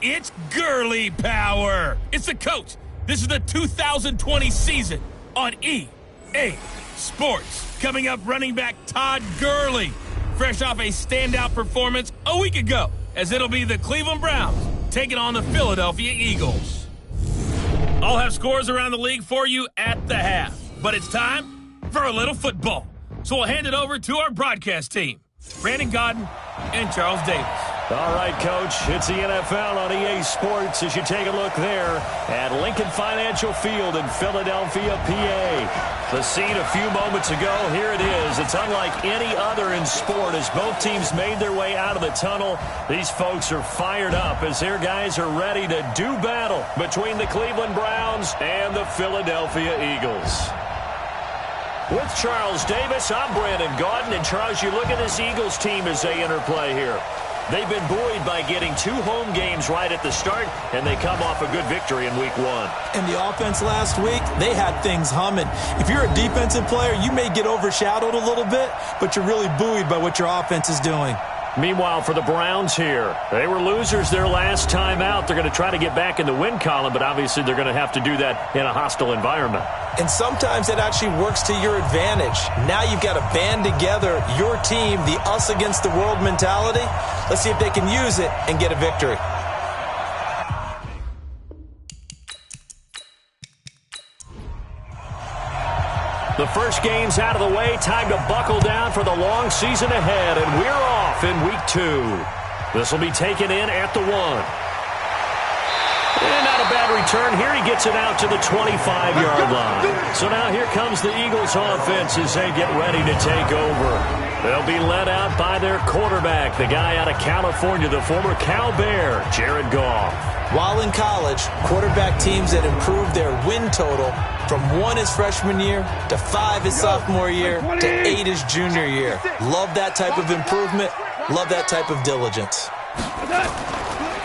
It's Gurley power. It's the coach. This is the 2020 season on EA Sports. Coming up, running back Todd Gurley, fresh off a standout performance a week ago, as it'll be the Cleveland Browns taking on the Philadelphia Eagles. I'll have scores around the league for you at the half, but it's time for a little football. So we'll hand it over to our broadcast team, Brandon Godden and Charles Davis. All right, Coach, it's the NFL on EA Sports as you take a look there at Lincoln Financial Field in Philadelphia, PA. The scene a few moments ago, here it is. It's unlike any other in sport as both teams made their way out of the tunnel. These folks are fired up as their guys are ready to do battle between the Cleveland Browns and the Philadelphia Eagles. With Charles Davis, I'm Brandon Godden. And, Charles, you look at this Eagles team as they interplay here. They've been buoyed by getting 2 home games right at the start, and they come off a good victory in Week 1. And the offense last week, they had things humming. If you're a defensive player, you may get overshadowed a little bit, but you're really buoyed by what your offense is doing. Meanwhile, for the Browns here, they were losers their last time out. They're going to try to get back in the win column, but obviously they're going to have to do that in a hostile environment. And sometimes that actually works to your advantage. Now you've got to band together your team, the us against the world mentality. Let's see if they can use it and get a victory. The first game's out of the way. Time to buckle down for the long season ahead, and we're off in Week 2. This will be taken in at the 1. And not a bad return. Here he gets it out to the 25-yard line. So now here comes the Eagles offense as they get ready to take over. They'll be led out by their quarterback, the guy out of California, the former Cal Bear, Jared Goff. While in college, quarterback teams that improved their win total from 1 his freshman year to 5 his sophomore year to 8 his junior year. Love that type of improvement. Love that type of diligence.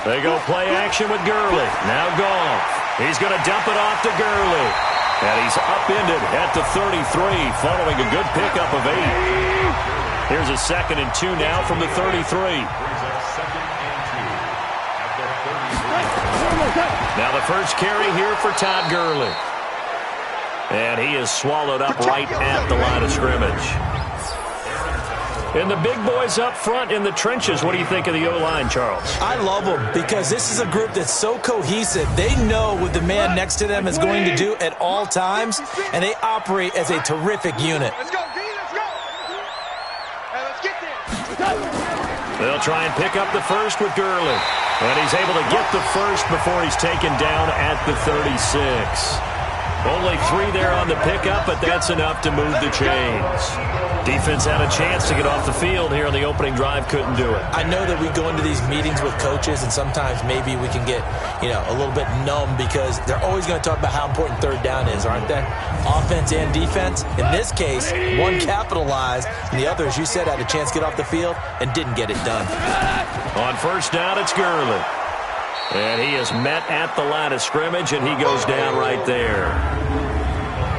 They go play action with Gurley. Now Goff. He's going to dump it off to Gurley. And he's upended at the 33 following a good pickup of 8. Here's a 2nd and 2 now from the 33. Now the first carry here for Todd Gurley. And he is swallowed up right at the line of scrimmage. And the big boys up front in the trenches. What do you think of the O-line, Charles? I love them because this is a group that's so cohesive. They know what the man next to them is going to do at all times, and they operate as a terrific unit. Let's go, D, let's go. Hey, let's get there. They'll try and pick up the first with Gurley. And he's able to get the first before he's taken down at the 36. Only 3 there on the pickup, but that's enough to move the chains. Defense had a chance to get off the field here on the opening drive, couldn't do it. I know that we go into these meetings with coaches, and sometimes maybe we can get, a little bit numb because they're always going to talk about how important 3rd down is, aren't they? Offense and defense. In this case, one capitalized, and the other, as you said, had a chance to get off the field and didn't get it done. On first down, it's Gurley. And he is met at the line of scrimmage, and he goes down right there.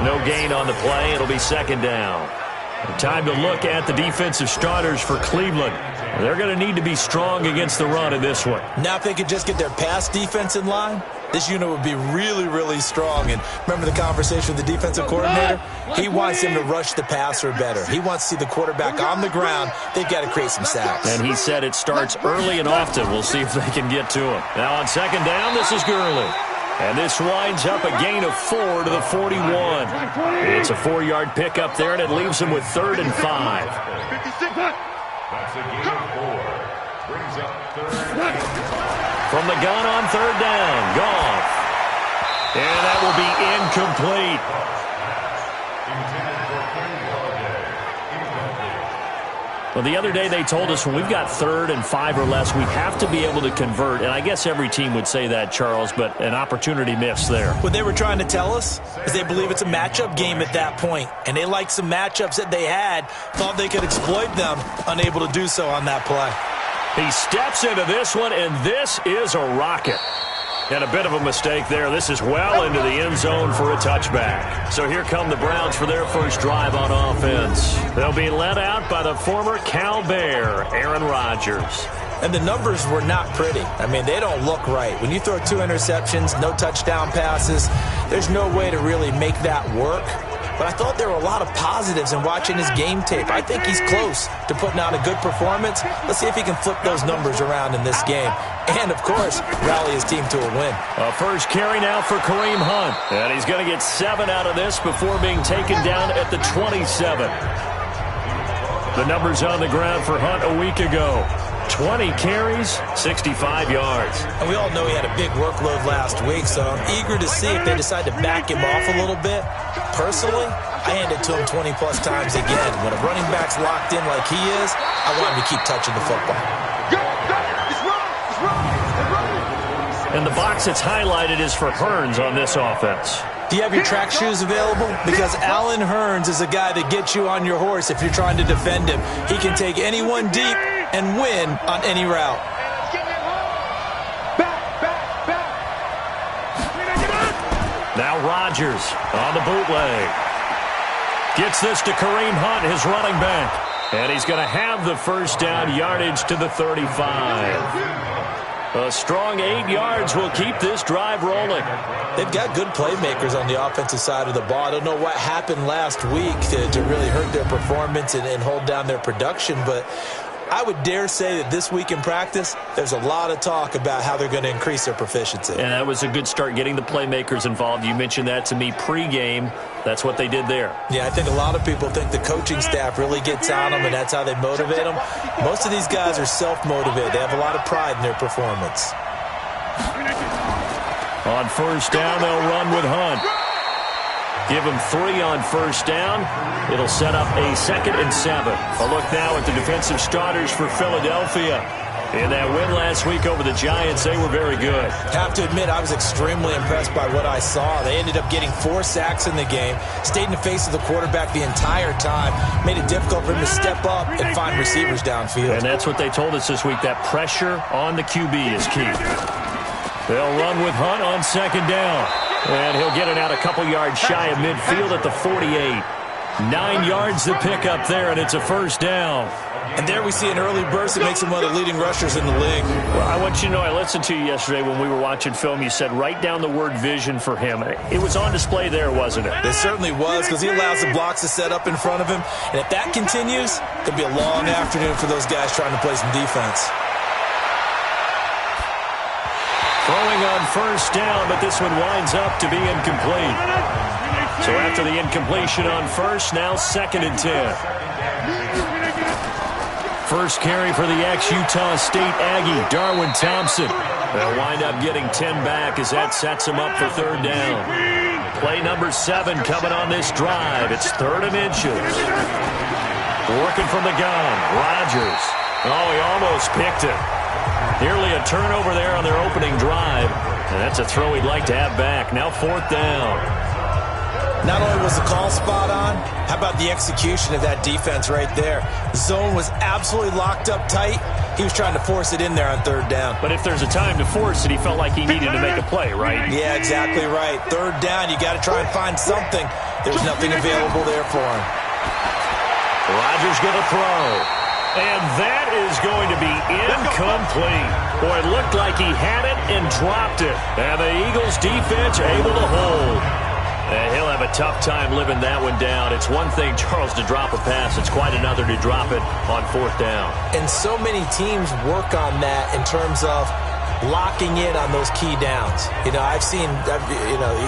No gain on the play. It'll be 2nd down. Time to look at the defensive starters for Cleveland. They're going to need to be strong against the run in this one. Now if they could just get their pass defense in line, this unit would be really, really strong. And remember the conversation with the defensive coordinator? He wants them to rush the passer better. He wants to see the quarterback on the ground. They've got to create some sacks. And he said it starts early and often. We'll see if they can get to him. Now on 2nd down, this is Gurley. And this winds up a gain of 4 to the 41. It's a 4-yard pickup there, and it leaves him with 3rd and 5. That's a gain of 4. Brings up 3rd. From the gun on 3rd down, Goff. And that will be incomplete. Intended for Kenny Golladay. Incomplete. Well, the other day they told us when we've got 3rd and 5 or less, we have to be able to convert. And I guess every team would say that, Charles, but an opportunity missed there. What they were trying to tell us is they believe it's a matchup game at that point. And they liked some matchups that they had, thought they could exploit them, unable to do so on that play. He steps into this one, and this is a rocket. And a bit of a mistake there. This is well into the end zone for a touchback. So here come the Browns for their first drive on offense. They'll be led out by the former Cal Bear, Aaron Rodgers. And the numbers were not pretty. I mean, they don't look right. When you throw 2 interceptions, no touchdown passes, there's no way to really make that work. But I thought there were a lot of positives in watching his game tape. I think he's close to putting out a good performance. Let's see if he can flip those numbers around in this game. And, of course, rally his team to a win. A first carry now for Kareem Hunt. And he's going to get 7 out of this before being taken down at the 27. The numbers on the ground for Hunt a week ago. 20 carries, 65 yards. And we all know he had a big workload last week, so I'm eager to see if they decide to back him off a little bit. Personally, I hand it to him 20-plus times again. When a running back's locked in like he is, I want him to keep touching the football. And the box that's highlighted is for Hearns on this offense. Do you have your track shoes available? Because Allen Hearns is a guy that gets you on your horse if you're trying to defend him. He can take anyone deep and win on any route. Now Rodgers on the bootleg. Gets this to Kareem Hunt, his running back. And he's going to have the first down, yardage to the 35. A strong 8 yards will keep this drive rolling. They've got good playmakers on the offensive side of the ball. I don't know what happened last week to really hurt their performance and hold down their production, but I would dare say that this week in practice, there's a lot of talk about how they're going to increase their proficiency. And that was a good start, getting the playmakers involved. You mentioned that to me pregame. That's what they did there. Yeah, I think a lot of people think the coaching staff really gets on them, and that's how they motivate them. Most of these guys are self-motivated. They have a lot of pride in their performance. On first down, they'll run with Hunt. Give him 3 on first down. It'll set up a 2nd and 7. A look now at the defensive starters for Philadelphia. In that win last week over the Giants, they were very good. Have to admit, I was extremely impressed by what I saw. They ended up getting 4 sacks in the game, stayed in the face of the quarterback the entire time, made it difficult for him to step up and find receivers downfield. And that's what they told us this week, that pressure on the QB is key. They'll run with Hunt on second down. And he'll get it out a couple yards shy of midfield at the 48. 9 yards to pick up there, and it's a first down. And there we see an early burst that makes him one of the leading rushers in the league. Well, I want you to know, I listened to you yesterday when we were watching film. You said write down the word vision for him. It was on display there, wasn't it? It certainly was, because he allows the blocks to set up in front of him. And if that continues, it'll be a long afternoon for those guys trying to play some defense. Throwing on first down, but this one winds up to be incomplete. So after the incompletion on first, now 2nd and 10. First carry for the ex-Utah State Aggie, Darwin Thompson. They'll wind up getting 10 back as that sets him up for 3rd down. Play number 7 coming on this drive. It's 3rd and inches. Working from the gun, Rodgers. Oh, he almost picked it. Nearly a turnover there on their opening drive. And that's a throw he'd like to have back. Now 4th down. Not only was the call spot on, how about the execution of that defense right there? The zone was absolutely locked up tight. He was trying to force it in there on 3rd down. But if there's a time to force it, he felt like he needed to make a play, right? Yeah, exactly right. 3rd down, you got to try and find something. There's nothing available there for him. Rodgers going to throw. And that is going to be incomplete. Boy, it looked like he had it and dropped it. And the Eagles defense able to hold. And he'll have a tough time living that one down. It's one thing, Charles, to drop a pass. It's quite another to drop it on 4th down. And so many teams work on that in terms of locking in on those key downs. You know, I've seen,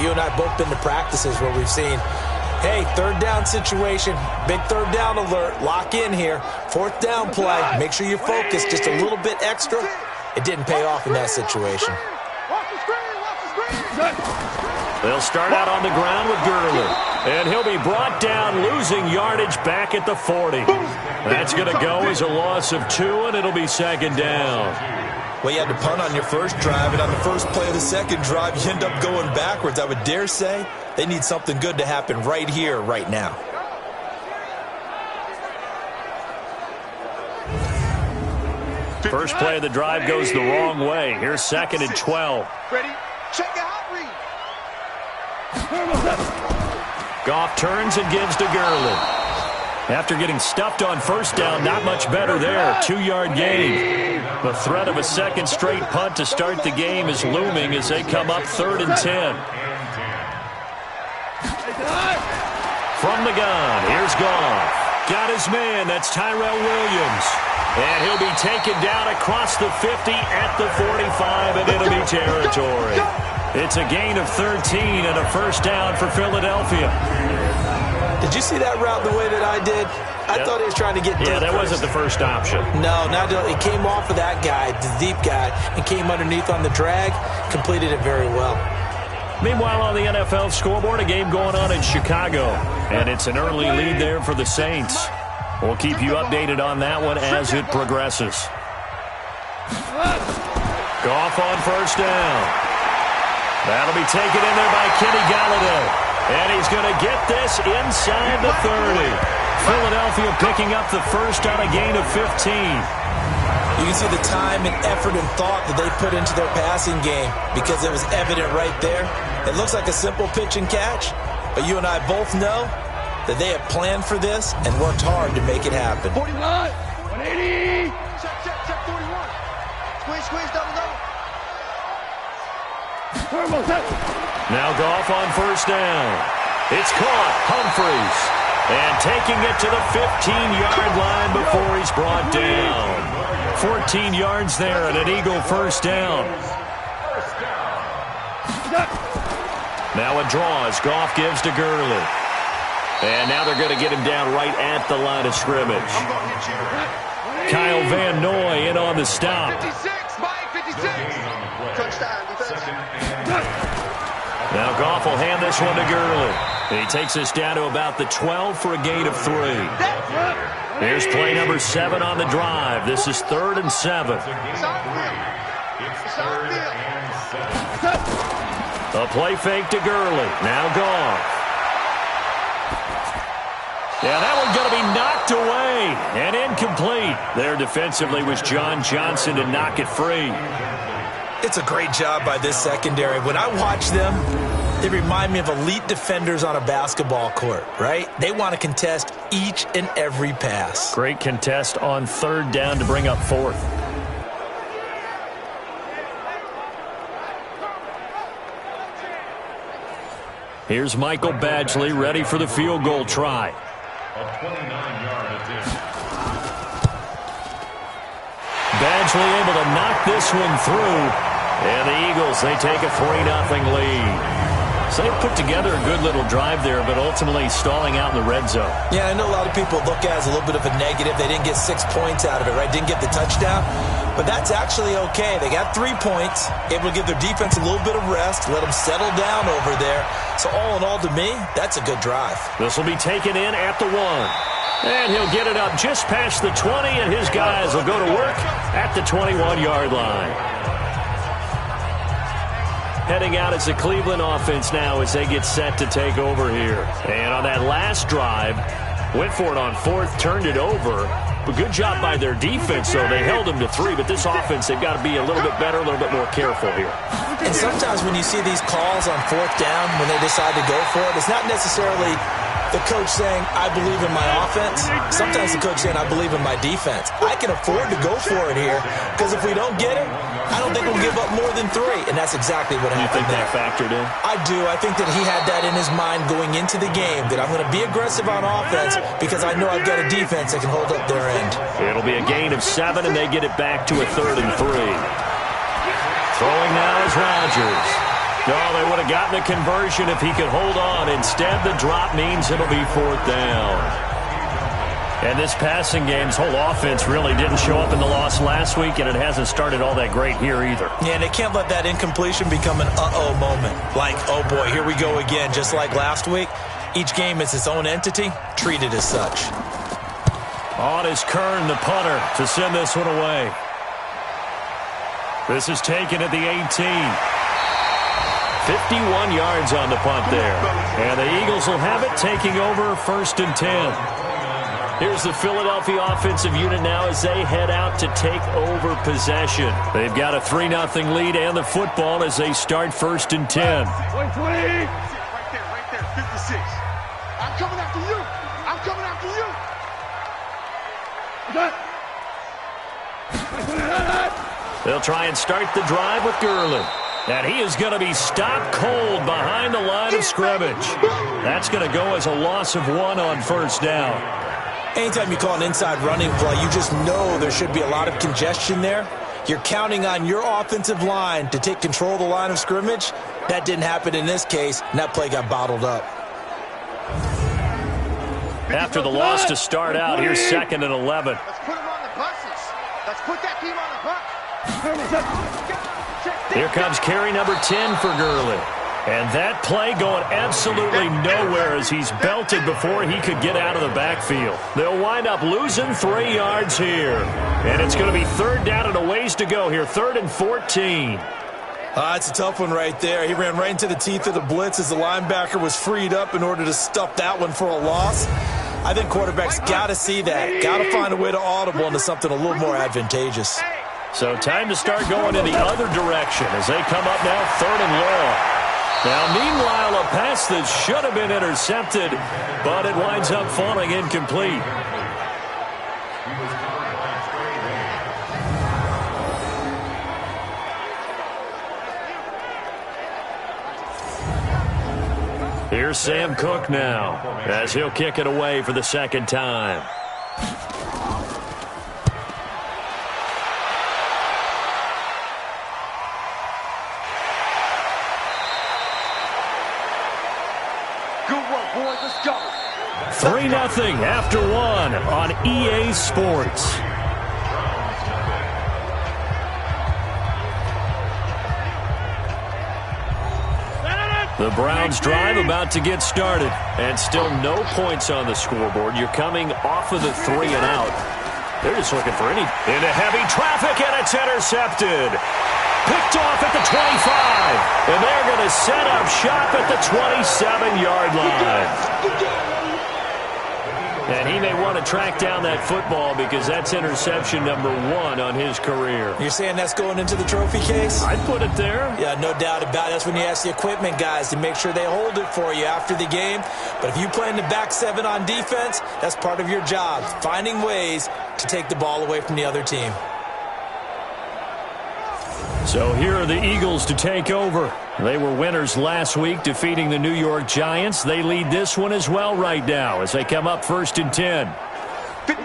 you and I both been to practices where we've seen, hey, 3rd down situation, big 3rd down alert, lock in here. 4th down play, make sure you focus just a little bit extra. It didn't pay off in that situation. They'll start out on the ground with Gurley. And he'll be brought down, losing yardage back at the 40. That's going to go as a loss of 2, and it'll be 2nd down. Well, you had to punt on your first drive, and on the first play of the second drive, you end up going backwards. I would dare say they need something good to happen right here, right now. First play of the drive goes the wrong way. Here's 2nd and 12. Ready? Check out, read. Goff turns and gives to Gurley. After getting stuffed on first down, not much better there. 2-yard gain. The threat of a second straight punt to start the game is looming as they come up 3rd and 10. From the gun, here's Goff. Got his man, that's Tyrell Williams. And he'll be taken down across the 50 at the 45 in enemy territory. It's a gain of 13 and a first down for Philadelphia. Did you see that route the way that I did? I thought he was trying to get deep. Yeah, that wasn't the first option. No, it came off of that guy, the deep guy, and came underneath on the drag, completed it very well. Meanwhile, on the NFL scoreboard, a game going on in Chicago, and it's an early lead there for the Saints. We'll keep you updated on that one as it progresses. Goff on first down. That'll be taken in there by Kenny Galladay. And he's going to get this inside the 30. Philadelphia picking up the first on a gain of 15. You can see the time and effort and thought that they put into their passing game because it was evident right there. It looks like a simple pitch and catch, but you and I both know that they have planned for this and worked hard to make it happen. 41, 180. Check, 41. Squeeze, double. Now Goff on first down. It's caught. Humphries. And taking it to the 15-yard line before he's brought down. 14 yards there and an Eagle first down. Now a draw as Goff gives to Gurley. And now they're going to get him down right at the line of scrimmage. Kyle Van Noy in on the stop. 56, Mike, 56. Touchdown. Now Goff will hand this one to Gurley. And he takes us down to about the 12 for a gain of 3. Here's play number 7 on the drive. This is 3rd and 7. A play fake to Gurley. Now Goff. Yeah, that one's going to be knocked away and incomplete. There defensively was John Johnson to knock it free. It's a great job by this secondary. When I watch them, they remind me of elite defenders on a basketball court, right? They want to contest each and every pass. Great contest on 3rd down to bring up 4th. Here's Michael Badgley ready for the field goal try. A 29-yard attempt. Badgley able to knock this one through. And the Eagles, they take a 3-0 lead. So they put together a good little drive there, but ultimately stalling out in the red zone. Yeah, I know a lot of people look at it as a little bit of a negative. They didn't get 6 points out of it, right? Didn't get the touchdown. But that's actually okay. They got 3 points, able to give their defense a little bit of rest, let them settle down over there. So all in all, to me, that's a good drive. This will be taken in at the 1. And he'll get it up just past the 20, and his guys will go to work at the 21-yard line. Heading out as the Cleveland offense now as they get set to take over here. And on that last drive, went for it on 4th, turned it over. But good job by their defense, though. They held them to 3, but this offense, they've got to be a little bit better, a little bit more careful here. And sometimes when you see these calls on 4th down, when they decide to go for it, it's not necessarily the coach saying, I believe in my offense. Sometimes the coach saying, I believe in my defense. I can afford to go for it here because if we don't get it, I don't think we'll give up more than 3. And that's exactly what happened. You think that factored in? I do. I think that he had that in his mind going into the game, that I'm going to be aggressive on offense because I know I've got a defense that can hold up their end. It'll be a gain of 7, and they get it back to a 3rd and 3. Throwing now is Rodgers. No, they would have gotten the conversion if he could hold on. Instead, the drop means it'll be 4th down. And this passing game's whole offense really didn't show up in the loss last week, and it hasn't started all that great here either. Yeah, and they can't let that incompletion become an uh-oh moment. Like, oh boy, here we go again, just like last week. Each game is its own entity, treated as such. On is Kern, the punter, to send this one away. This is taken at the 18. 51 yards on the punt there. And the Eagles will have it, taking over 1st and 10. Here's the Philadelphia offensive unit now as they head out to take over possession. They've got a 3-0 lead and the football as they start 1st and 10. Right there, 56. I'm coming after you. I'm coming after you. They'll try and start the drive with Gurley. And he is going to be stopped cold behind the line of scrimmage. That's going to go as a loss of 1 on first down. Anytime you call an inside running play, you just know there should be a lot of congestion there. You're counting on your offensive line to take control of the line of scrimmage. That didn't happen in this case, and that play got bottled up. After the loss to start out, here's 2nd and 11. Let's put them on the buses. Let's put that team on the bus. Here comes carry number 10 for Gurley. And that play going absolutely nowhere as he's belted before he could get out of the backfield. They'll wind up losing 3 yards here. And it's going to be 3rd down and a ways to go here, 3rd and 14. It's a tough one right there. He ran right into the teeth of the blitz as the linebacker was freed up in order to stuff that one for a loss. I think quarterbacks got to see that. Got to find a way to audible into something a little more advantageous. So time to start going in the other direction as they come up now 3rd and long. Now, meanwhile, a pass that should have been intercepted, but it winds up falling incomplete. Here's Sam Cook now as he'll kick it away for the 2nd time. Good work, boys. Let's go. 3-0 after 1 on EA Sports. The Browns drive about to get started, and still no points on the scoreboard. You're coming off of the 3 and out. They're just looking for any into heavy traffic, and it's intercepted. Picked off at the 25, and they're going to set up shop at the 27-yard line. And he may want to track down that football because that's interception number 1 on his career. You're saying that's going into the trophy case? I'd put it there. Yeah, no doubt about it. That's when you ask the equipment guys to make sure they hold it for you after the game. But if you play in the back 7 on defense, that's part of your job, finding ways to take the ball away from the other team. So here are the Eagles to take over. They were winners last week, defeating the New York Giants. They lead this one as well right now as they come up 1st and 10. 20.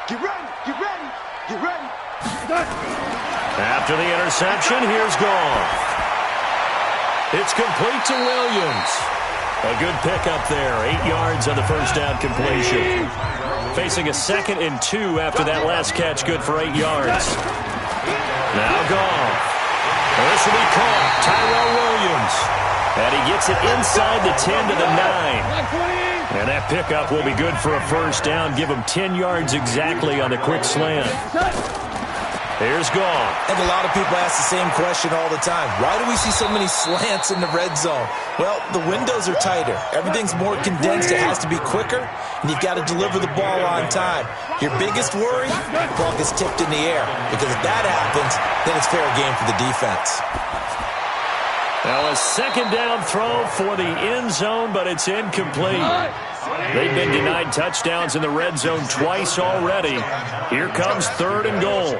Get ready. Get ready. Get ready. After the interception, here's Goff. It's complete to Williams. A good pickup there. 8 yards on the first down completion. Facing a 2nd and 2 after that last catch, good for 8 yards. Now Goff. This will be caught. Tyrell Williams. And he gets it inside the 10 to the 9. And that pickup will be good for a first down. Give him 10 yards exactly on the quick slant. Here's Goff. I think a lot of people ask the same question all the time. Why do we see so many slants in the red zone? Well, the windows are tighter. Everything's more condensed. It has to be quicker, and you've got to deliver the ball on time. Your biggest worry, the ball gets tipped in the air. Because if that happens, then it's fair game for the defense. Now a 2nd down throw for the end zone, but it's incomplete. They've been denied touchdowns in the red zone twice already. Here comes 3rd and goal.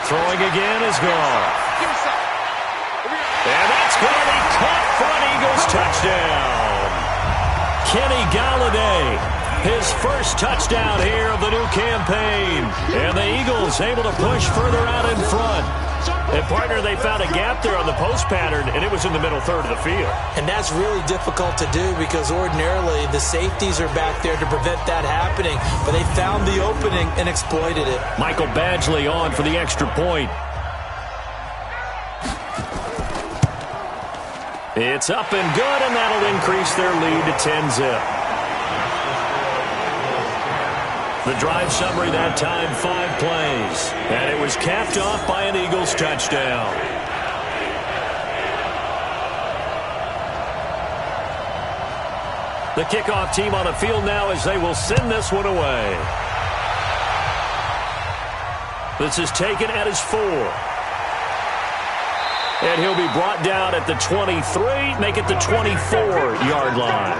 Throwing again is Goff. And that's going to be caught for an Eagles touchdown. Kenny Galladay, his first touchdown here of the new campaign. And the Eagles able to push further out in front. And, partner, they found a gap there on the post pattern, and it was in the middle 3rd of the field. And that's really difficult to do because ordinarily the safeties are back there to prevent that happening. But they found the opening and exploited it. Michael Badgley on for the extra point. It's up and good, and that'll increase their lead to 10-zip. The drive summary that time, 5 plays. And it was capped off by an Eagles touchdown. The kickoff team on the field now as they will send this one away. This is taken at his 4. And he'll be brought down at the 23, make it the 24-yard line.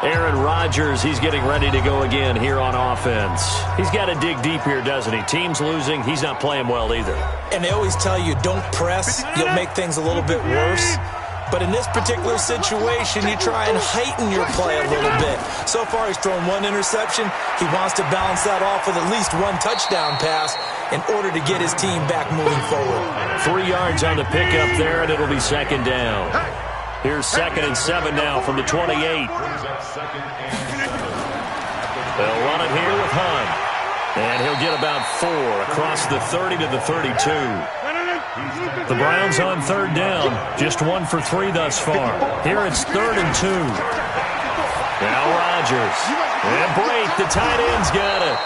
Aaron Rodgers, he's getting ready to go again here on offense. He's got to dig deep here, doesn't he? Team's losing. He's not playing well either. And they always tell you, don't press. You'll make things a little bit worse. But in this particular situation, you try and heighten your play a little bit. So far, he's thrown one interception. He wants to balance that off with at least one touchdown pass in order to get his team back moving forward. 3 yards on the pickup there, and it'll be second down. Here's 2nd and 7 now from the 28. They'll run it here with Hunt. And he'll get about 4 across the 30 to the 32. The Browns on 3rd down. Just 1 for 3 thus far. Here it's 3rd and 2. Now Rodgers. And Brake, the tight end's got it.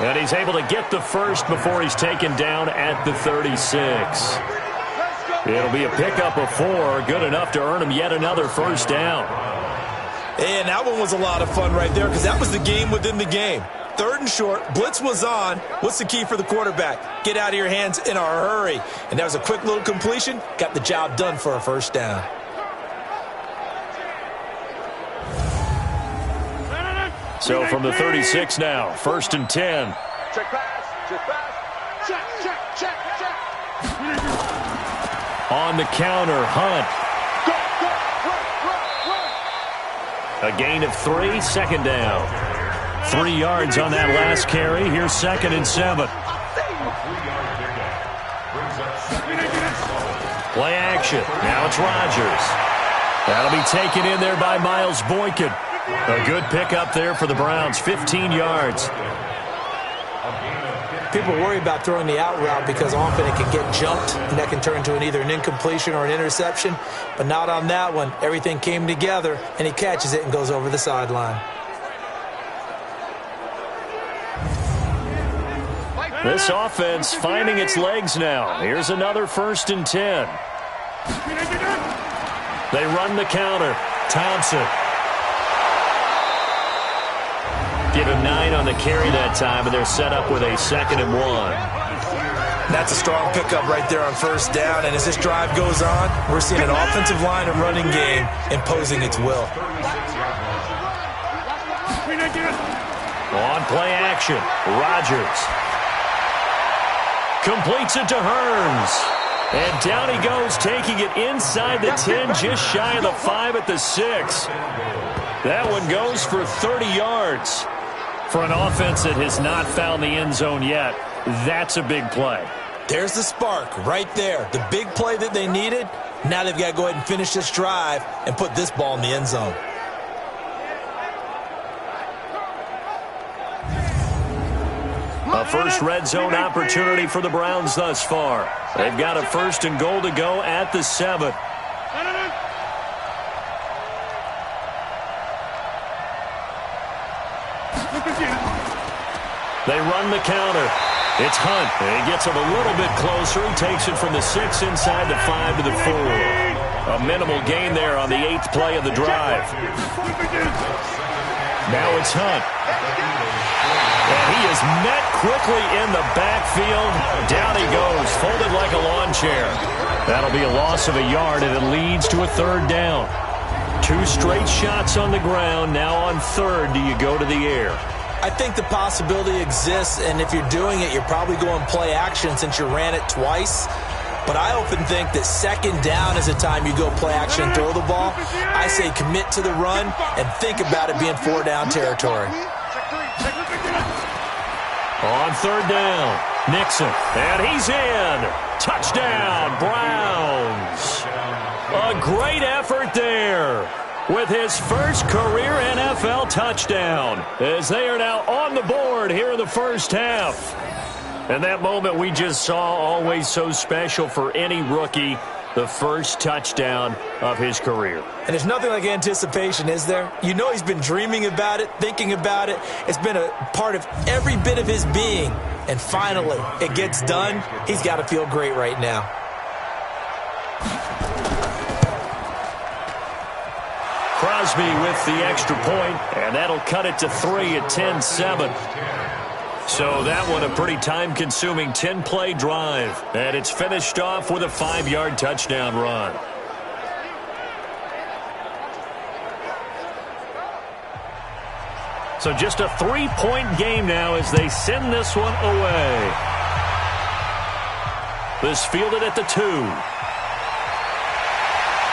And he's able to get the first before he's taken down at the 36. It'll be a pickup of 4. Good enough to earn him yet another first down. And that one was a lot of fun right there because that was the game within the game. 3rd and short, blitz was on. What's the key for the quarterback? Get out of your hands in a hurry. And that was a quick little completion. Got the job done for a first down. So from the 36 now, 1st and 10. Check pass. Check pass. Check. On the counter, Hunt. A gain of 3, 2nd down. 3 yards on that last carry. Here's 2nd and 7. Play action. Now it's Rodgers. That'll be taken in there by Miles Boykin. A good pickup there for the Browns, 15 yards. People worry about throwing the out route because often it can get jumped, and that can turn into either an incompletion or an interception. But not on that one. Everything came together, and he catches it and goes over the sideline. This offense finding its legs now. Here's another 1st and 10. They run the counter. Thompson. Give him 9 on the carry that time, and they're set up with a 2nd and 1. That's a strong pickup right there on first down, and as this drive goes on, we're seeing an offensive line and running game imposing its will. On play action, Rodgers. Completes it to Hearns. And down he goes, taking it inside the 10, just shy of the 5 at the 6. That one goes for 30 yards. For an offense that has not found the end zone yet, that's a big play. There's the spark right there. The big play that they needed. Now they've got to go ahead and finish this drive and put this ball in the end zone. A first red zone opportunity for the Browns thus far. They've got a 1st and goal to go at the 7. They run the counter. It's Hunt. He gets it a little bit closer. He takes it from the 6 inside the 5 to the 4. A minimal gain there on the 8th play of the drive. Now it's Hunt. And he is met quickly in the backfield. Down he goes, folded like a lawn chair. That'll be a loss of a yard, and it leads to a 3rd down. 2 straight shots on the ground. Now on 3rd, do you go to the air? I think the possibility exists, and if you're doing it, you're probably going play action since you ran it twice. But I often think that 2nd down is the time you go play action and throw the ball. I say commit to the run and think about it being 4-down territory. On 3rd down, Nixon, and he's in. Touchdown, Browns. A great effort there with his first career NFL touchdown as they are now on the board here in the first half. And that moment we just saw, always so special for any rookie, the first touchdown of his career. And there's nothing like anticipation, is there? You know he's been dreaming about it, thinking about it. It's been a part of every bit of his being. And finally, it gets done. He's got to feel great right now. Crosby with the extra point, and that'll cut it to 3 at 10-7. So that one a pretty time-consuming 10-play drive, and it's finished off with a 5-yard touchdown run. So just a 3-point game now as they send this one away. This fielded at the 2.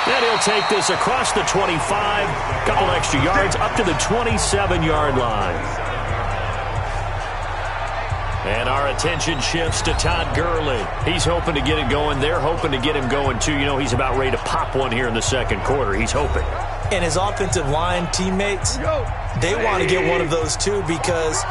And he'll take this across the 25, couple extra yards up to the 27-yard line. And our attention shifts to Todd Gurley. He's hoping to get it going. They're hoping to get him going, too. You know, he's about ready to pop one here in the second quarter. He's hoping. And his offensive line teammates, they want to get one of those, too, because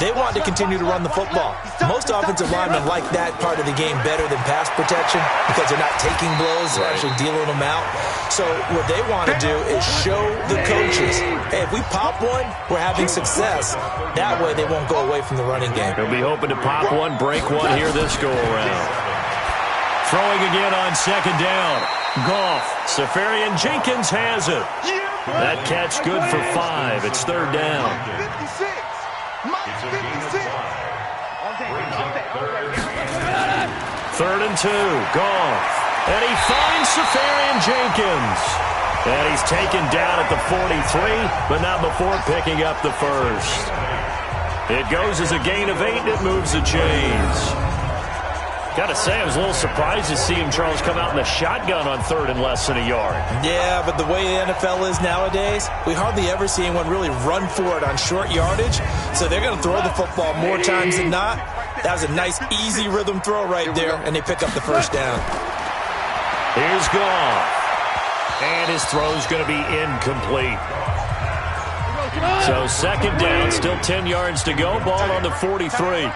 they want to continue to run the football. Most offensive linemen like that part of the game better than pass protection because they're not taking blows, they're actually dealing them out. So what they want to do is show the coaches, hey, if we pop one, we're having success. That way they won't go away from the running game. They'll be hoping to pop one, break one here this go-around. Throwing again on second down. Goff. Safarian Jenkins has it. That catch good for 5. It's third down. 56. 56. Third and 2. Goff. And he finds Safarian Jenkins. And he's taken down at the 43, but not before picking up the first. It goes as a gain of 8, and it moves the chains. Got to say, I was a little surprised to see him, Charles, come out in the shotgun on third and less than a yard. Yeah, but the way the NFL is nowadays, we hardly ever see anyone really run for it on short yardage. So they're going to throw the football more times than not. That was a nice, easy rhythm throw right there, and they pick up the first down. Here's Goff. And his throw's going to be incomplete. So second down, still 10 yards to go. Ball on the 43.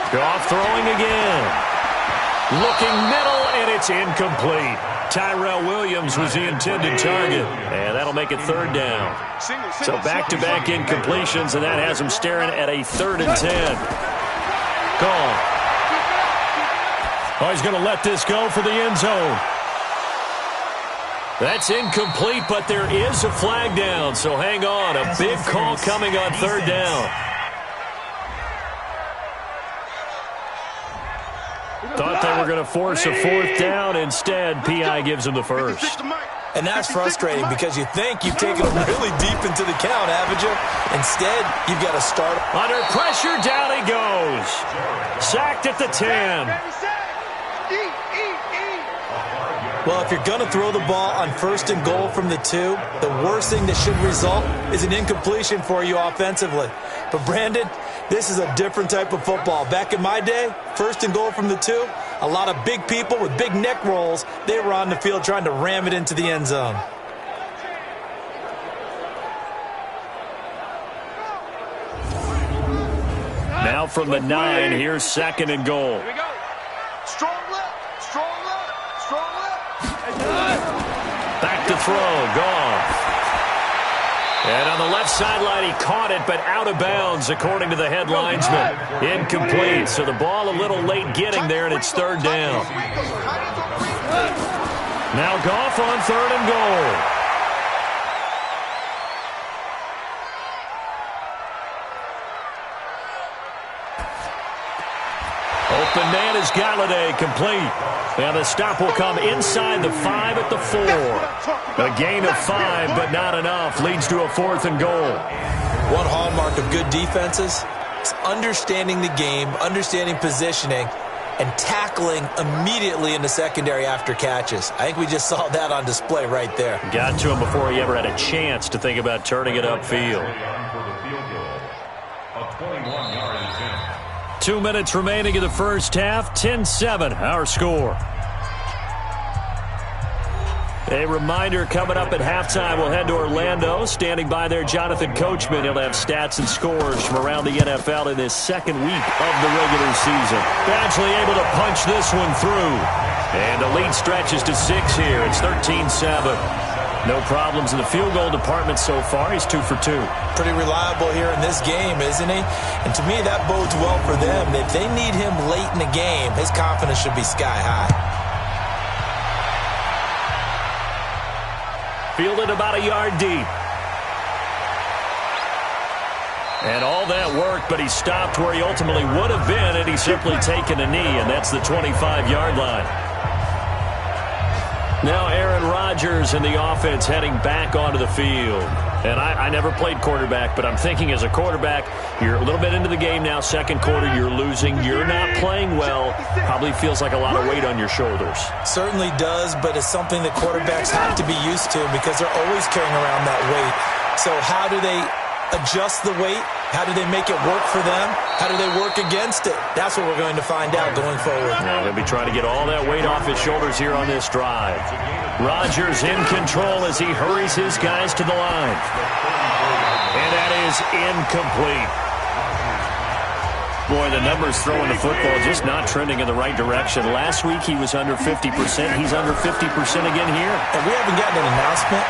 Goff throwing again. Looking middle, and it's incomplete. Tyrell Williams was the intended target. And that'll make it third down. So back-to-back incompletions, and that has him staring at a 3rd and 10. Goff. Oh, he's going to let this go for the end zone. That's incomplete, but there is a flag down, so hang on. A big call coming on third down. Thought they were going to force a 4th down. Instead, P.I. gives him the first. And that's frustrating because you think you've taken them really deep into the count, haven't you? Instead, you've got to start. Under pressure, down he goes. Sacked at the 10. Well, if you're going to throw the ball on 1st and goal from the 2, the worst thing that should result is an incompletion for you offensively. But, Brandon, this is a different type of football. Back in my day, 1st and goal from the 2, a lot of big people with big neck rolls, they were on the field trying to ram it into the end zone. Now from the 9, here's 2nd and goal. Here we go. Strong left, strong left, strong left. Back to throw, Goff. And on the left sideline, he caught it, but out of bounds, according to the head linesman. Incomplete, so the ball a little late getting there, and it's third down. Now Goff on 3rd and goal. Open man is Galladay, complete. And the stop will come inside the 5 at the 4. A gain of 5, but not enough. Leads to a 4th and goal. One hallmark of good defenses is understanding the game, understanding positioning, and tackling immediately in the secondary after catches. I think we just saw that on display right there. Got to him before he ever had a chance to think about turning it upfield. 2 minutes remaining in the first half. 10-7, our score. A reminder coming up at halftime, we'll head to Orlando. Standing by there, Jonathan Coachman. He'll have stats and scores from around the NFL in this second week of the regular season. Badgley able to punch this one through. And the lead stretches to 6 here. It's 13-7. No problems in the field goal department so far. He's 2 for 2. Pretty reliable here in this game, isn't he? And to me, that bodes well for them. If they need him late in the game, his confidence should be sky high. Fielded about a yard deep. And all that worked, but he stopped where he ultimately would have been had he simply taken a knee, and that's the 25-yard line. Now Aaron Rodgers and the offense heading back onto the field. And I never played quarterback, but I'm thinking as a quarterback, you're a little bit into the game now, second quarter, you're losing, you're not playing well, probably feels like a lot of weight on your shoulders. Certainly does, but it's something that quarterbacks have to be used to because they're always carrying around that weight. So how do they adjust the weight? How do they make it work for them? How do they work against it? That's what we're going to find out going forward. Yeah, he'll be trying to get all that weight off his shoulders here on this drive. Rodgers in control as he hurries his guys to the line. And that is incomplete. Boy, the numbers throwing the football just not trending in the right direction. Last week he was under 50%. He's under 50% again here. And we haven't gotten an announcement,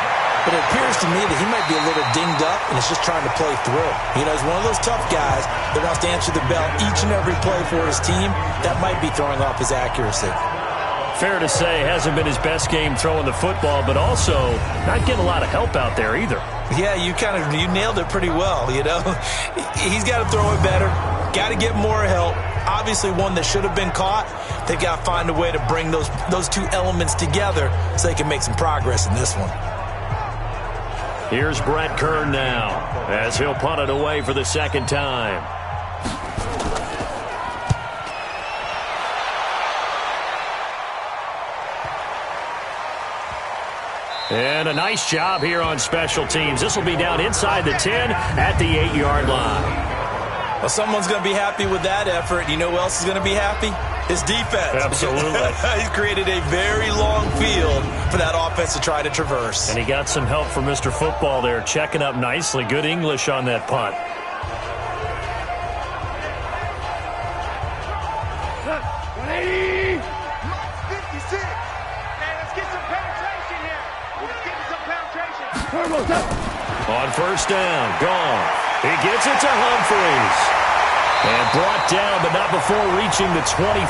but it appears to me that he might be a little dinged up and is just trying to play through. You know, he's one of those tough guys that wants to answer the bell each and every play for his team. That might be throwing off his accuracy. Fair to say, hasn't been his best game throwing the football, but also not getting a lot of help out there either. Yeah, you nailed it pretty well, you know. He's got to throw it better, got to get more help. Obviously one that should have been caught. They've got to find a way to bring those two elements together so they can make some progress in this one. Here's Brett Kern now as he'll punt it away for the second time. And a nice job here on special teams. This will be down inside the 10 at the 8-yard line. Well, someone's going to be happy with that effort. You know who else is going to be happy? His defense. Absolutely. He's created a very long field for that offense to try to traverse. And he got some help from Mr. Football there, checking up nicely. Good English on that punt. On first down, gone. He gets it to Humphries. And brought down, but not before reaching the 25.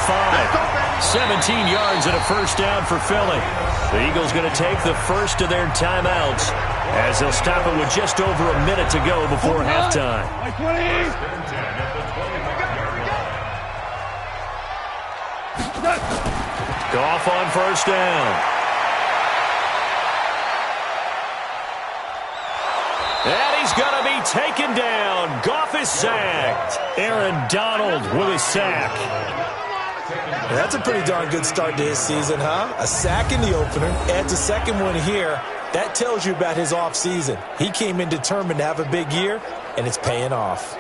17 yards and a first down for Philly. The Eagles going to take the first of their timeouts as they'll stop it with just over a minute to go before halftime. Goff on first down. And he's going to be taken down. Goff is sacked. Aaron Donald with a sack. That's a pretty darn good start to his season, huh? A sack in the opener, adds a second one here. That tells you about his offseason. He came in determined to have a big year, and it's paying off.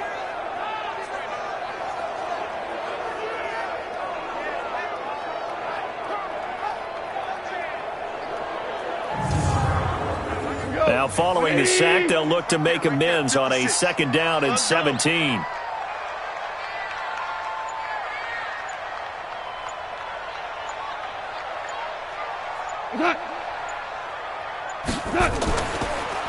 Now following the sack, they'll look to make amends on a second down and 17.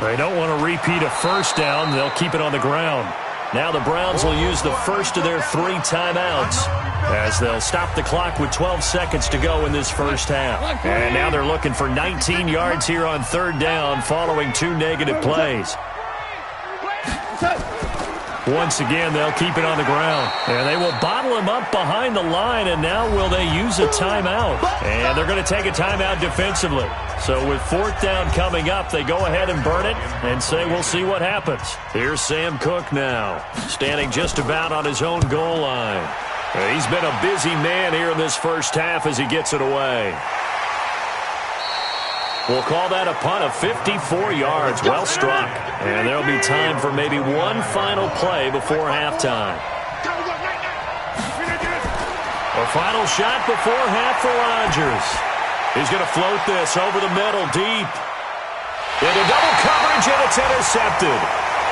They don't want to repeat a first down. They'll keep it on the ground. Now the Browns will use the first of their 3 timeouts as they'll stop the clock with 12 seconds to go in this first half. And now they're looking for 19 yards here on third down following 2 negative plays. Once again, they'll keep it on the ground. And they will bottle him up behind the line, and now will they use a timeout? And they're going to take a timeout defensively. So with fourth down coming up, they go ahead and burn it and say we'll see what happens. Here's Sam Cook now, standing just about on his own goal line. He's been a busy man here in this first half as he gets it away. We'll call that a punt of 54 yards. Well struck. And there'll be time for maybe one final play before halftime. A final shot before half for Rodgers. He's going to float this over the middle deep. Into double coverage, and it's intercepted.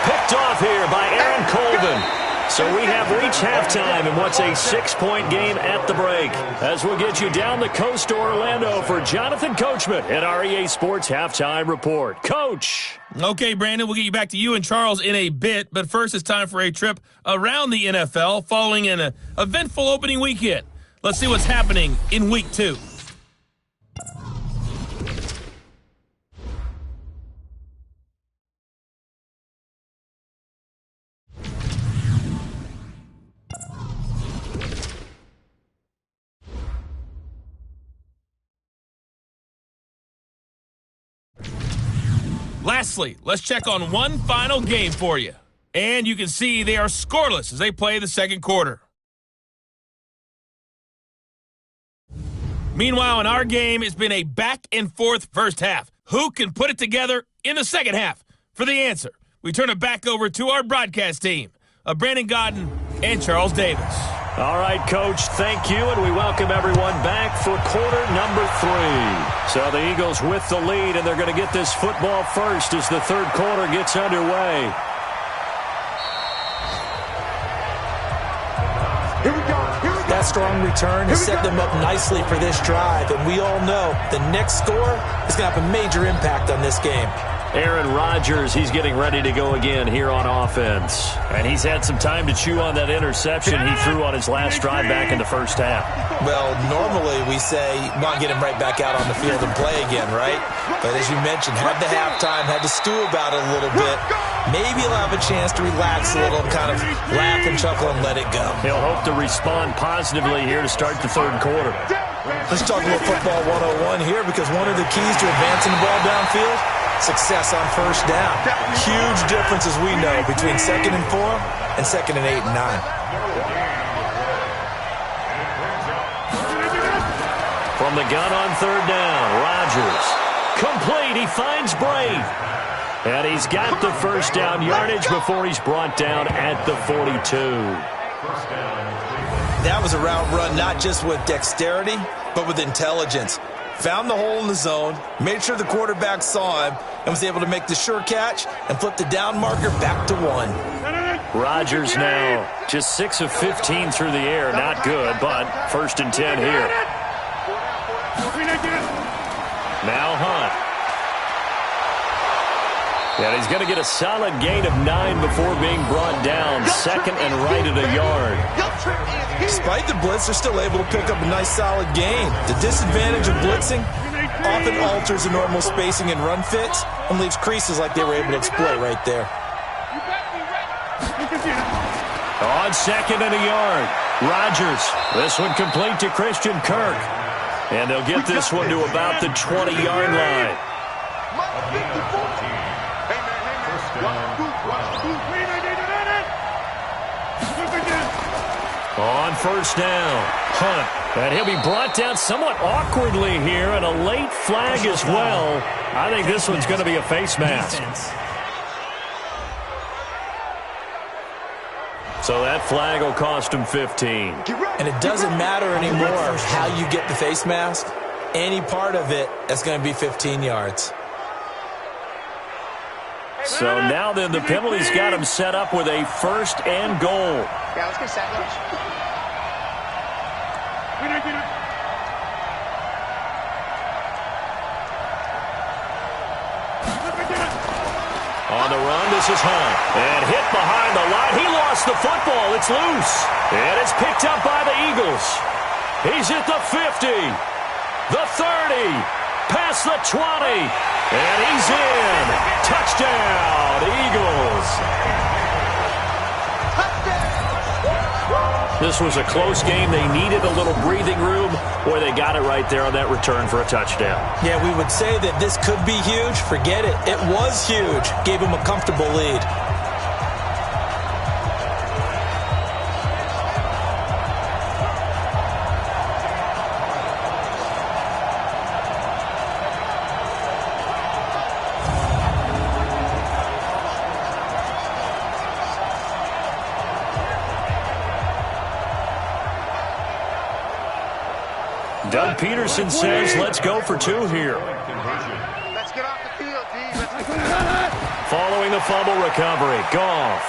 Picked off here by Aaron Colvin. So we have reached halftime in what's a 6-point game at the break. As we'll get you down the coast to Orlando for Jonathan Coachman at our EA Sports Halftime Report. Coach. Okay, Brandon, we'll get you back to you and Charles in a bit. But first, it's time for a trip around the NFL following an eventful opening weekend. Let's see what's happening in Week 2. Lastly, let's check on one final game for you. And you can see they are scoreless as they play the second quarter. Meanwhile, in our game, it's been a back-and-forth first half. Who can put it together in the second half? For the answer, we turn it back over to our broadcast team of Brandon Godden and Charles Davis. All right, Coach, thank you, and we welcome everyone back for quarter number 3. So the Eagles with the lead, and they're going to get this football first as the third quarter gets underway. That strong return has set them up nicely for this drive, and we all know the next score is going to have a major impact on this game. Aaron Rodgers, he's getting ready to go again here on offense. And he's had some time to chew on that interception he threw on his last drive back in the first half. Well, normally we say, want to get him right back out on the field and play again, right? But as you mentioned, had the halftime, had to stew about it a little bit. Maybe he'll have a chance to relax a little and kind of laugh and chuckle and let it go. He'll hope to respond positively here to start the third quarter. Let's talk a little football 101 here, because one of the keys to advancing the ball downfield, success on first down. Huge difference, as we know, between 2nd and 4 and 2nd and 8 and 9. From the gun on third down, Rodgers. Complete, he finds Brave. And he's got the first down yardage before he's brought down at the 42. That was a route run not just with dexterity, but with intelligence. Found the hole in the zone, made sure the quarterback saw him, and was able to make the sure catch and flip the down marker back to 1. Rodgers now just 6 of 15 through the air. Not good, but 1st and 10 here. Now Hunt. And he's going to get a solid gain of 9 before being brought down. 2nd and right at a yard. Despite the blitz, they're still able to pick up a nice solid gain. The disadvantage of blitzing often alters the normal spacing and run fits and leaves creases like they were able to exploit right there. On 2nd and a yard, Rodgers. This one complete to Christian Kirk. And they'll get this one to about the 20-yard line. On first down, Hunt. And he'll be brought down somewhat awkwardly here, and a late flag as well. I think this one's going to be a face mask. So that flag will cost him 15. And it doesn't matter anymore how you get the face mask. Any part of it, that's going to be 15 yards. So now then, the penalty's got him set up with a 1st and goal. Yeah, let's get set. On the run, this is Hunt. And hit behind the line. He lost the football. It's loose. And it's picked up by the Eagles. He's at the 50, the 30, past the 20. And he's in. Touchdown, Eagles. This was a close game. They needed a little breathing room, or they got it right there on that return for a touchdown. Yeah, we would say that this could be huge. Forget it. It was huge. Gave him a comfortable lead. Doug Peterson says, let's go for 2 here. Let's get off the field, D. Following the fumble recovery, Goff.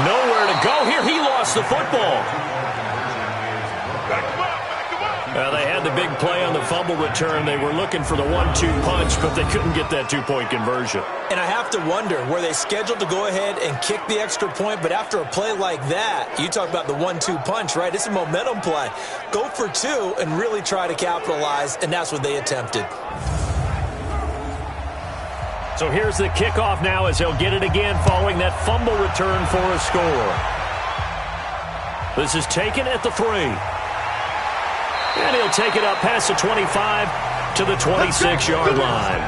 Nowhere to go here. He lost the football. They had the big play on the fumble return. They were looking for the 1-2 punch, but they couldn't get that 2-point conversion. And I have to wonder, were they scheduled to go ahead and kick the extra point? But after a play like that, you talk about the 1-2 punch, right? It's a momentum play. Go for 2 and really try to capitalize, and that's what they attempted. So here's the kickoff now as they'll get it again following that fumble return for a score. This is taken at the 3. And he'll take it up past the 25 to the 26-yard line.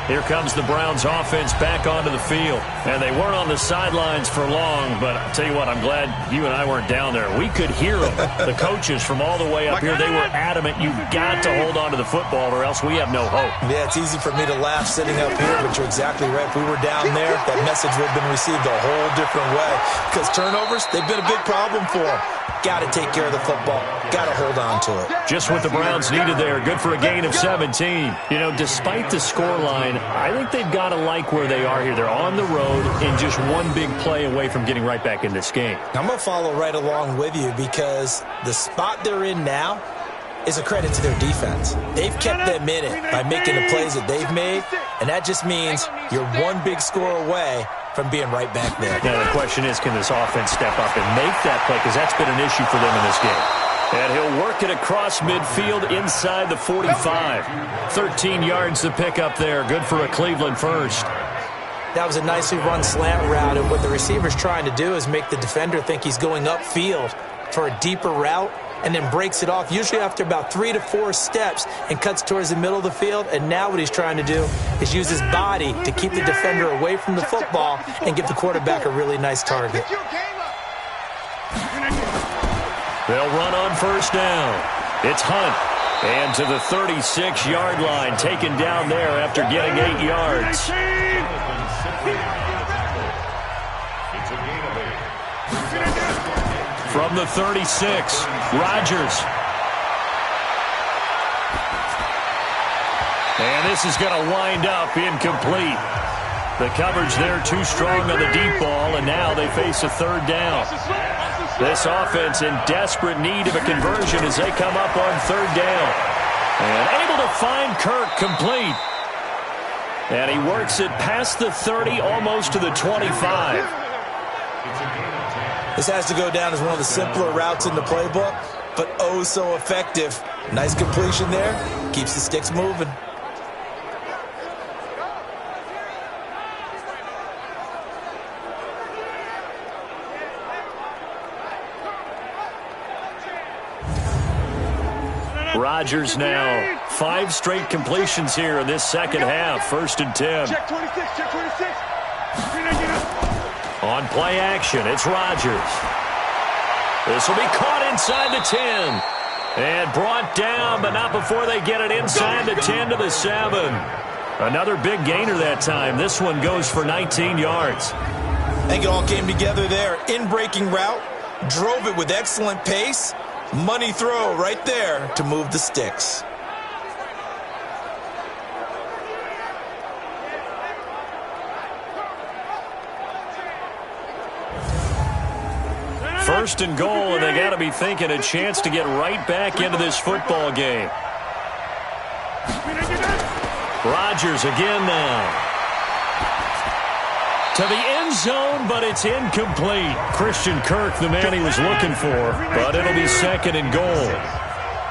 Here comes the Browns offense back onto the field. And they weren't on the sidelines for long, but I'll tell you what, I'm glad you and I weren't down there. We could hear them. The coaches from all the way up here, they were adamant, you've got to hold on to the football or else we have no hope. Yeah, it's easy for me to laugh sitting up here, but you're exactly right. If we were down there, that message would have been received a whole different way. Because turnovers, they've been a big problem for them. Got to take care of the football. Got to hold on to it. Just what the Browns needed there. Good for a gain of 17. You know, despite the scoreline, I think they've got to like where they are here. They're on the road and just one big play away from getting right back in this game. I'm going to follow right along with you because the spot they're in now is a credit to their defense. They've kept them in it by making the plays that they've made, and that just means you're one big score away from being right back there. Now, the question is, can this offense step up and make that play? Because that's been an issue for them in this game. And he'll work it across midfield inside the 45. 13 yards to pick up there. Good for a Cleveland first. That was a nicely run slant route, and what the receiver's trying to do is make the defender think he's going upfield for a deeper route, and then breaks it off, usually after about 3 to 4 steps, and cuts towards the middle of the field. And now what he's trying to do is use his body to keep the defender away from the football and give the quarterback a really nice target. They'll run on first down. It's Hunt. And to the 36-yard line, taken down there after getting 8 yards. From the 36, Rodgers. And this is going to wind up incomplete. The coverage there too strong on the deep ball, and now they face a third down. This offense in desperate need of a conversion as they come up on third down. And able to find Kirk complete. And he works it past the 30, almost to the 25. This has to go down as one of the simpler routes in the playbook, but oh so effective. Nice completion there. Keeps the sticks moving. Rodgers now 5 straight completions here in this second half. 1st and 10. Check 26, check 26. On play action, it's Rodgers. This will be caught inside the 10. And brought down, but not before they get it inside the 10 to the 7. Another big gainer that time. This one goes for 19 yards. I think it all came together there. In-breaking route, drove it with excellent pace. Money throw right there to move the sticks. First and goal, and they got to be thinking a chance to get right back into this football game. Rodgers again now. To the end zone, but it's incomplete. Christian Kirk, the man he was looking for, but it'll be 2nd and goal.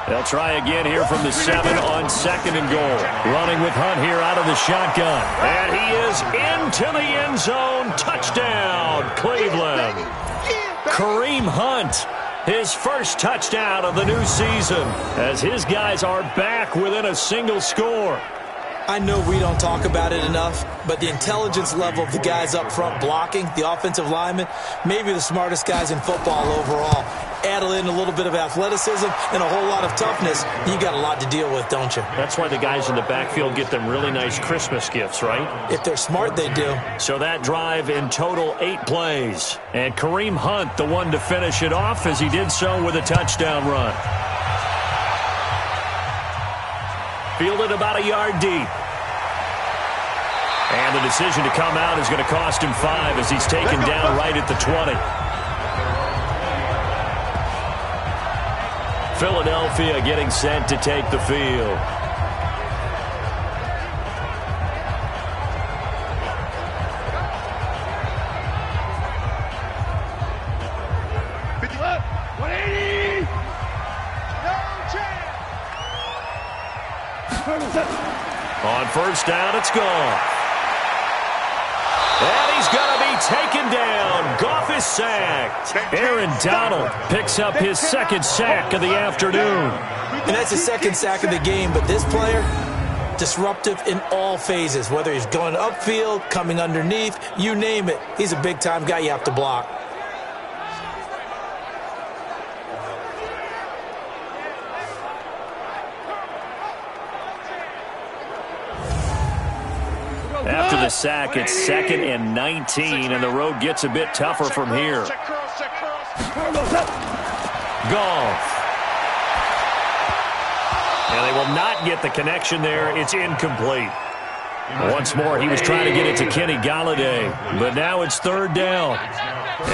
They'll try again here from the 7 on 2nd and goal. Running with Hunt here out of the shotgun. And he is into the end zone. Touchdown, Cleveland. Kareem Hunt, his first touchdown of the new season, as his guys are back within a single score. I know we don't talk about it enough, but the intelligence level of the guys up front blocking, the offensive linemen, maybe the smartest guys in football overall. Add in a little bit of athleticism and a whole lot of toughness, you got a lot to deal with, don't you? That's why the guys in the backfield get them really nice Christmas gifts, right? If they're smart, they do. So that drive in total 8 plays. And Kareem Hunt, the one to finish it off, as he did so with a touchdown run. Fielded about a yard deep. And the decision to come out is going to cost him 5 as he's taken down right at the 20. Philadelphia getting sent to take the field. On first down, it's gone. And he's going to be taken down. Goff is sacked. Aaron Donald picks up his 2nd sack of the afternoon. And that's his 2nd sack of the game, but this player, Disruptive in all phases, whether he's going upfield, coming underneath, you name it. He's a big-time guy you have to block. After the sack, it's 2nd and 19, and the road gets a bit tougher from here. Goff. And they will not get the connection there. It's incomplete. Once more, he was trying to get it to Kenny Galladay, but now it's 3rd down.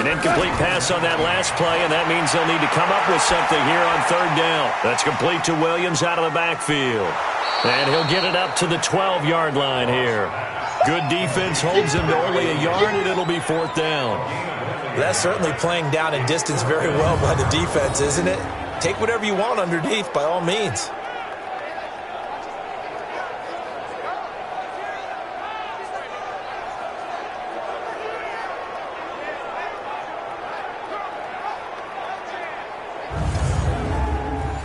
An incomplete pass on that last play, and that means they'll need to come up with something here on 3rd down. That's complete to Williams out of the backfield. And he'll get it up to the 12-yard line here. Good defense holds him to only a yard, and it'll be 4th down. That's certainly playing down in distance very well by the defense, isn't it? Take whatever you want underneath, by all means.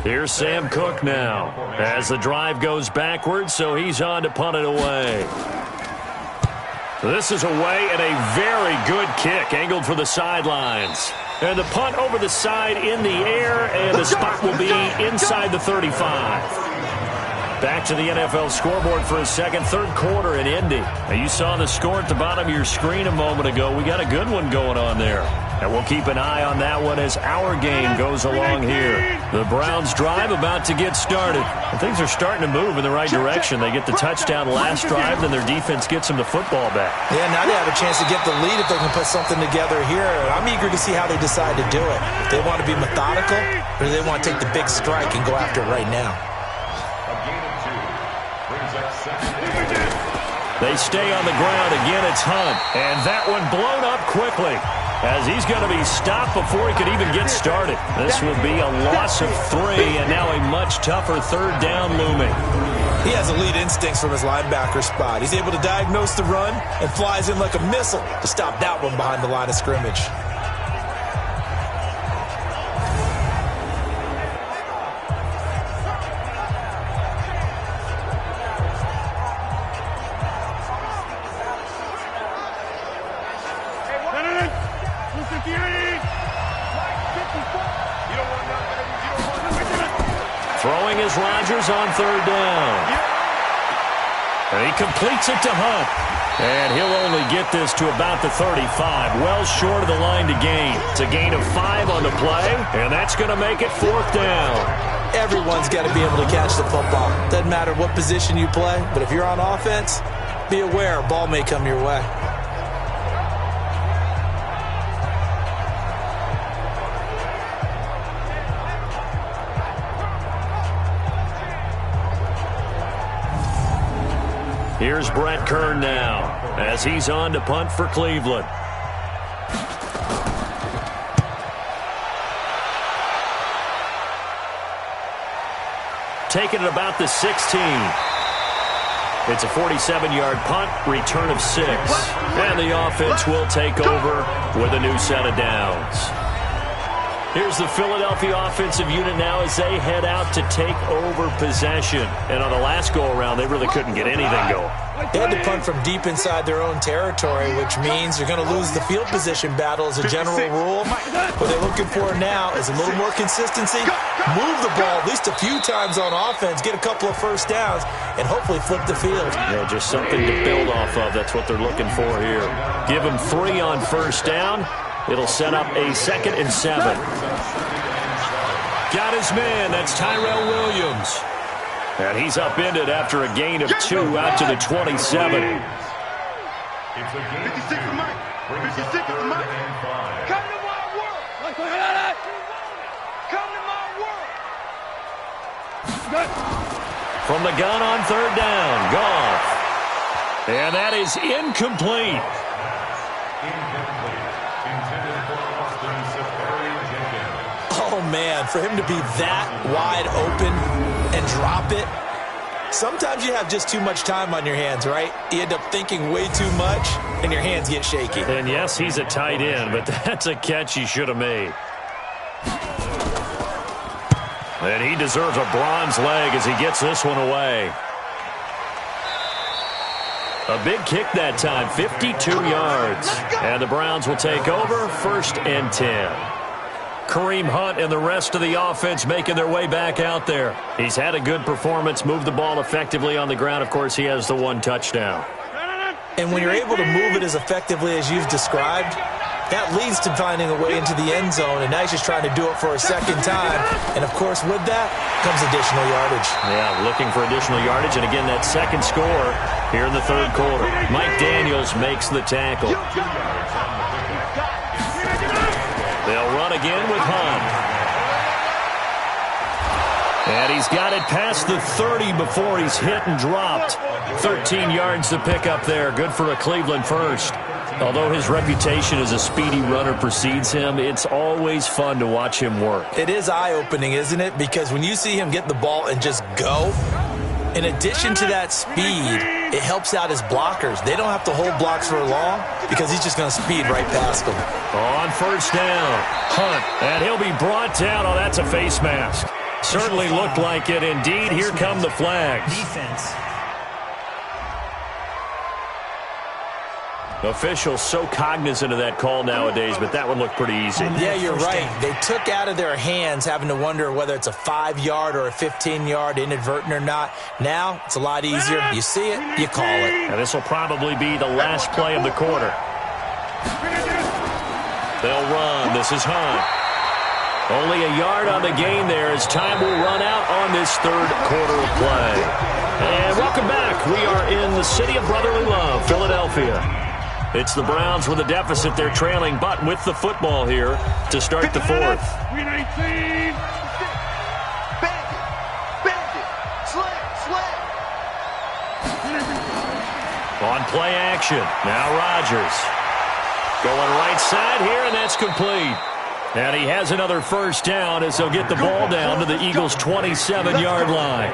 Here's Sam Cook now as the drive goes backwards, so he's on to punt it away. This is away and a very good kick, angled for the sidelines. And the punt over the side in the air, and the spot will be inside the 35. Back to the NFL scoreboard for a second, 3rd quarter in Indy. Now you saw the score at the bottom of your screen a moment ago. We got a good one going on there. And we'll keep an eye on that one as our game goes along here. The Browns drive about to get started. And things are starting to move in the right direction. They get the touchdown last drive, then their defense gets them the football back. Yeah, now they have a chance to get the lead if they can put something together here. I'm eager to see how they decide to do it. If they want to be methodical, or do they want to take the big strike and go after it right now? They stay on the ground. Again, it's Hunt. And that one blown up quickly, as he's going to be stopped before he could even get started. This will be a loss of 3, and now a much tougher 3rd down looming. He has elite instincts from his linebacker spot. He's able to diagnose the run and flies in like a missile to stop that one behind the line of scrimmage. Throwing is Rodgers on 3rd down. And he completes it to Hunt. And he'll only get this to about the 35, well short of the line to gain. It's a gain of 5 on the play, and that's going to make it 4th down. Everyone's got to be able to catch the football. Doesn't matter what position you play, but if you're on offense, be aware a ball may come your way. Here's Brett Kern now as he's on to punt for Cleveland. Taking it about the 16. It's a 47-yard punt, return of 6. And the offense will take over with a new set of downs. Here's the Philadelphia offensive unit now as they head out to take over possession. And on the last go-around, they really couldn't get anything going. They had to punt from deep inside their own territory, which means you're going to lose the field position battle as a general rule. What they're looking for now is a little more consistency, move the ball at least a few times on offense, get a couple of first downs, and hopefully flip the field. Yeah, just something to build off of. That's what they're looking for here. Give them 3 on first down. It'll set up a 2nd and 7. Got his man. That's Tyrell Williams. And he's upended after a gain of 2 out to the 27. It's a gain 56 to Mike. 56 to Mike. Come to my world. Come to my world. From the gun on 3rd down, Goff. And that is incomplete. Oh, man, for him to be that wide open and drop it. Sometimes you have just too much time on your hands, right? You end up thinking way too much, and your hands get shaky. And yes, he's a tight end, but that's a catch he should have made. And he deserves a bronze leg as he gets this one away. A big kick that time, 52 yards. And the Browns will take over, 1st and 10. Kareem Hunt and the rest of the offense making their way back out there. He's had a good performance, moved the ball effectively on the ground. Of course, he has the 1 touchdown. And when you're able to move it as effectively as you've described, that leads to finding a way into the end zone, and now he's just trying to do it for a second time. And, of course, with that comes additional yardage. Yeah, looking for additional yardage, and again, that second score here in the 3rd quarter. Mike Daniels makes the tackle. They'll run again with Hunt. And he's got it past the 30 before he's hit and dropped. 13 yards to pick up there. Good for a Cleveland first. Although his reputation as a speedy runner precedes him, it's always fun to watch him work. It is eye-opening, isn't it? Because when you see him get the ball and just go, in addition to that speed, it helps out his blockers. They don't have to hold blocks for long because he's just going to speed right past them. On 1st down, Hunt, and he'll be brought down. Oh, that's a face mask. Certainly looked like it. Indeed, here come the flags. Defense. Officials so cognizant of that call nowadays, but that one looked pretty easy. Yeah, you're right. They took out of their hands having to wonder whether it's a 5-yard or a 15-yard, inadvertent or not. Now, it's a lot easier. You see it, you call it. And this will probably be the last play of the quarter. They'll run. This is Hunt. Only a yard on the gain there as time will run out on this 3rd quarter play. And welcome back. We are in the city of brotherly love, Philadelphia. It's the Browns with a deficit. They're trailing, but with the football here to start the 4th. On play action. Now Rodgers. Going right side here, and that's complete. And he has another 1st down as they'll get the ball down to the Eagles' 27-yard line.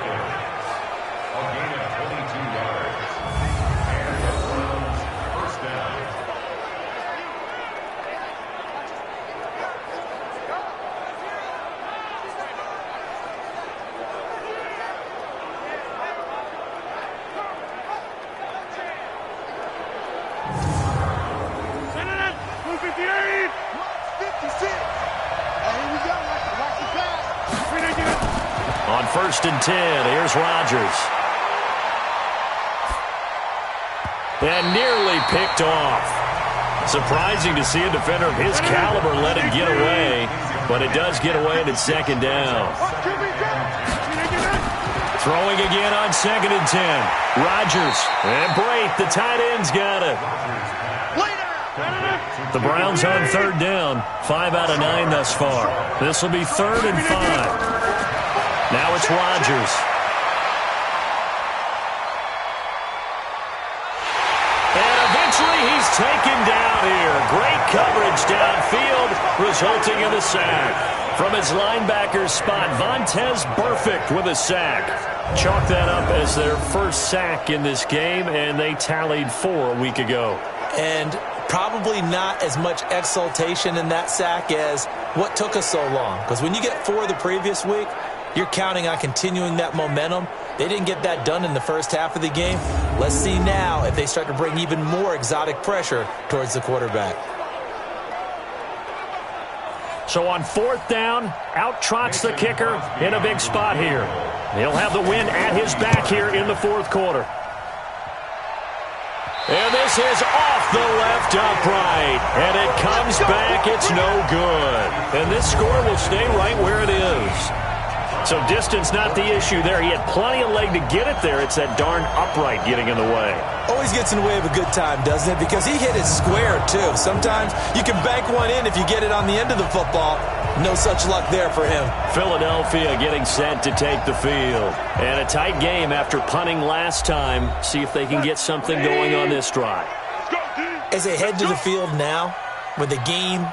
On 1st and 10, here's Rodgers. And nearly picked off. Surprising to see a defender of his caliber let it get away, but it does get away and it's 2nd down. Throwing again on 2nd and 10. Rodgers and Brate, the tight end's got it. The Browns on 3rd down, 5 out of 9 thus far. This will be 3rd and 5. Now it's Rodgers. And eventually he's taken down here. Great coverage downfield, resulting in the sack. From his linebacker's spot, Vontaze Burfict with a sack. Chalk that up as their 1st sack in this game, and they tallied 4 a week ago. And probably not as much exultation in that sack as what took us so long. Because when you get 4 the previous week, you're counting on continuing that momentum. They didn't get that done in the first half of the game. Let's see now if they start to bring even more exotic pressure towards the quarterback. So on 4th down, out trots the kicker in a big spot here. He'll have the win at his back here in the 4th quarter. And this is off the left upright. And it comes back. It's no good. And this score will stay right where it is. So distance not the issue there. He had plenty of leg to get it there. It's that darn upright getting in the way. Always gets in the way of a good time, doesn't it? Because he hit it square, too. Sometimes you can bank one in if you get it on the end of the football. No such luck there for him. Philadelphia getting set to take the field. And a tight game after punting last time. See if they can get something going on this drive. As they head to the field now, with the game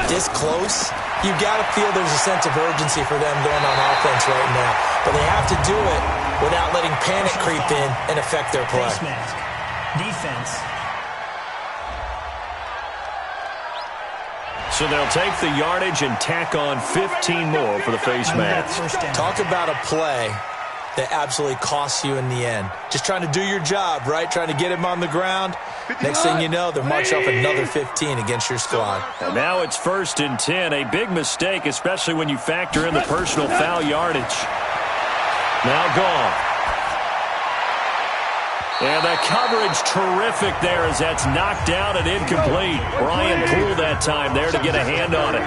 this close, you got to feel there's a sense of urgency for them going on offense right now. But they have to do it without letting panic creep in and affect their play. Defense. So they'll take the yardage and tack on 15 more for the face mask. Talk about a play that absolutely costs you in the end. Just trying to do your job, right? Trying to get him on the ground. Next thing you know, they're marching off another 15 against your squad. And now it's 1st and 10. A big mistake, especially when you factor in the personal foul yardage. Now Goff. And the coverage terrific there as that's knocked down and incomplete. Brian Poole that time there to get a hand on it.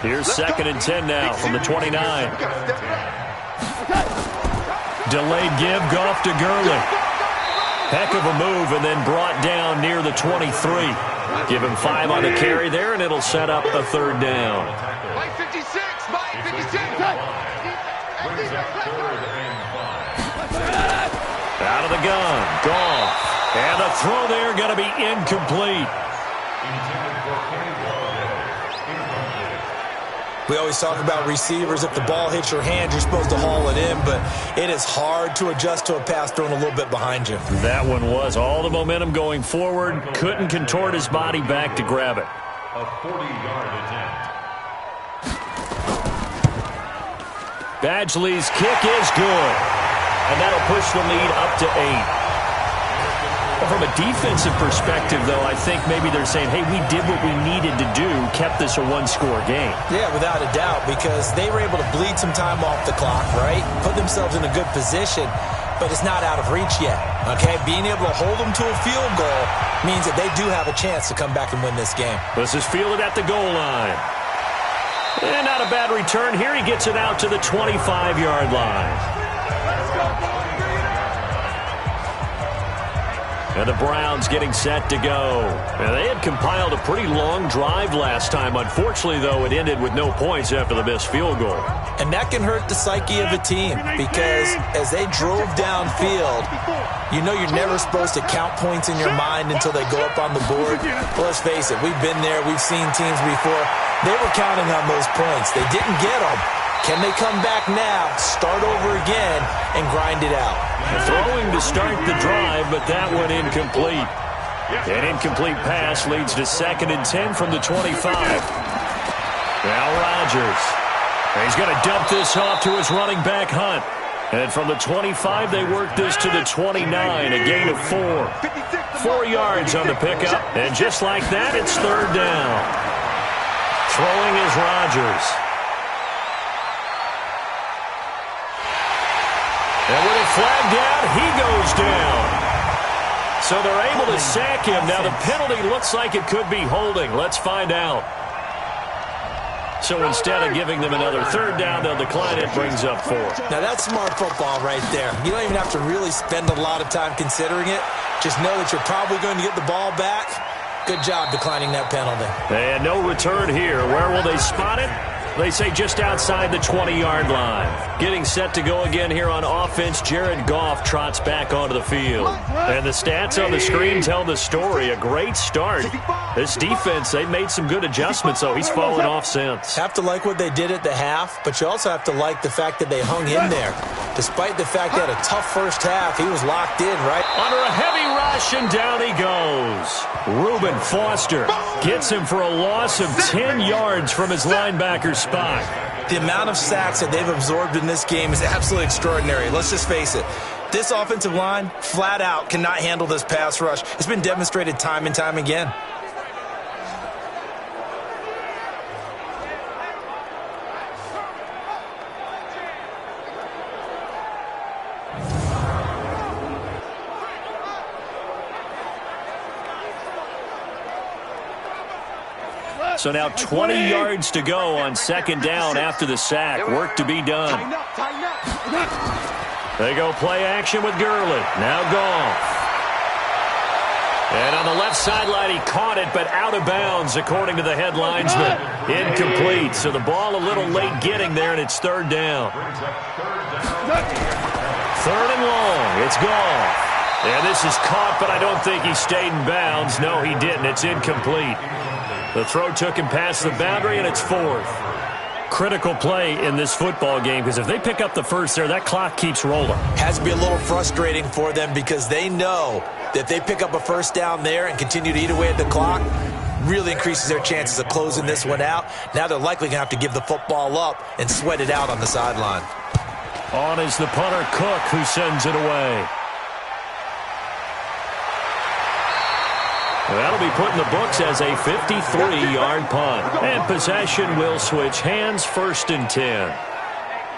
Here's 2nd and 10 now from the 29. Delayed give, Goff to Gurley. Heck of a move and then brought down near the 23. Give him 5 on the carry there and it'll set up a 3rd down. By 56, by 56. Out of the gun, Goff. And the throw there going to be incomplete. We always talk about receivers. If the ball hits your hand, you're supposed to haul it in, but it is hard to adjust to a pass thrown a little bit behind you. That one was all the momentum going forward. Couldn't contort his body back to grab it. A 40-yard attempt. Badgley's kick is good. And that'll push the lead up to 8. From a defensive perspective, though, I think maybe they're saying, hey, we did what we needed to do, kept this a one-score game. Yeah, without a doubt, because they were able to bleed some time off the clock, right? Put themselves in a good position, but it's not out of reach yet, okay? Being able to hold them to a field goal means that they do have a chance to come back and win this game. This is fielded at the goal line. And not a bad return. Here he gets it out to the 25-yard line. And the Browns getting set to go. And they had compiled a pretty long drive last time. Unfortunately, though, it ended with no points after the missed field goal. And that can hurt the psyche of a team because as they drove downfield, you know you're never supposed to count points in your mind until they go up on the board. Well, let's face it, we've been there. We've seen teams before. They were counting on those points. They didn't get them. Can they come back now, start over again, and grind it out? Throwing to start the drive, but that one incomplete. An incomplete pass leads to 2nd and 10 from the 25. Now Rodgers. He's going to dump this off to his running back, Hunt. And from the 25, they work this to the 29, a gain of 4. 4 yards on the pickup, and just like that, it's 3rd down. Throwing is Rodgers. And with a flag down, he goes down. So they're able to sack him. Now the penalty looks like it could be holding. Let's find out. So instead of giving them another 3rd down, they'll decline it. Brings up 4. Now that's smart football right there. You don't even have to really spend a lot of time considering it. Just know that you're probably going to get the ball back. Good job declining that penalty. And no return here. Where will they spot it? They say just outside the 20-yard line. Getting set to go again here on offense, Jared Goff trots back onto the field. And the stats on the screen tell the story. A great start. This defense, they made some good adjustments, so he's fallen off since. Have to like what they did at the half, but you also have to like the fact that they hung in there. Despite the fact they had a tough first half, he was locked in, right? Under a heavy rush, and down he goes. Reuben Foster gets him for a loss of 10 yards from his linebacker spot. The amount of sacks that they've absorbed in this game is absolutely extraordinary. Let's just face it. This offensive line, flat out, cannot handle this pass rush. It's been demonstrated time and time again. So now 20 yards to go on 2nd down after the sack. Work to be done. They go play action with Gurley. Now Goff. And on the left sideline, he caught it, but out of bounds, according to the head linesman. Incomplete. So the ball a little late getting there, and it's 3rd down. 3rd and long. It's Goff. And this is caught, but I don't think he stayed in bounds. No, he didn't. It's incomplete. The throw took him past the boundary, and it's 4th. Critical play in this football game, because if they pick up the first there, that clock keeps rolling. Has to be a little frustrating for them because they know that if they pick up a first down there and continue to eat away at the clock, really increases their chances of closing this one out. Now they're likely going to have to give the football up and sweat it out on the sideline. On is the punter, Cook, who sends it away. That'll be put in the books as a 53-yard punt. And possession will switch hands, 1st and 10.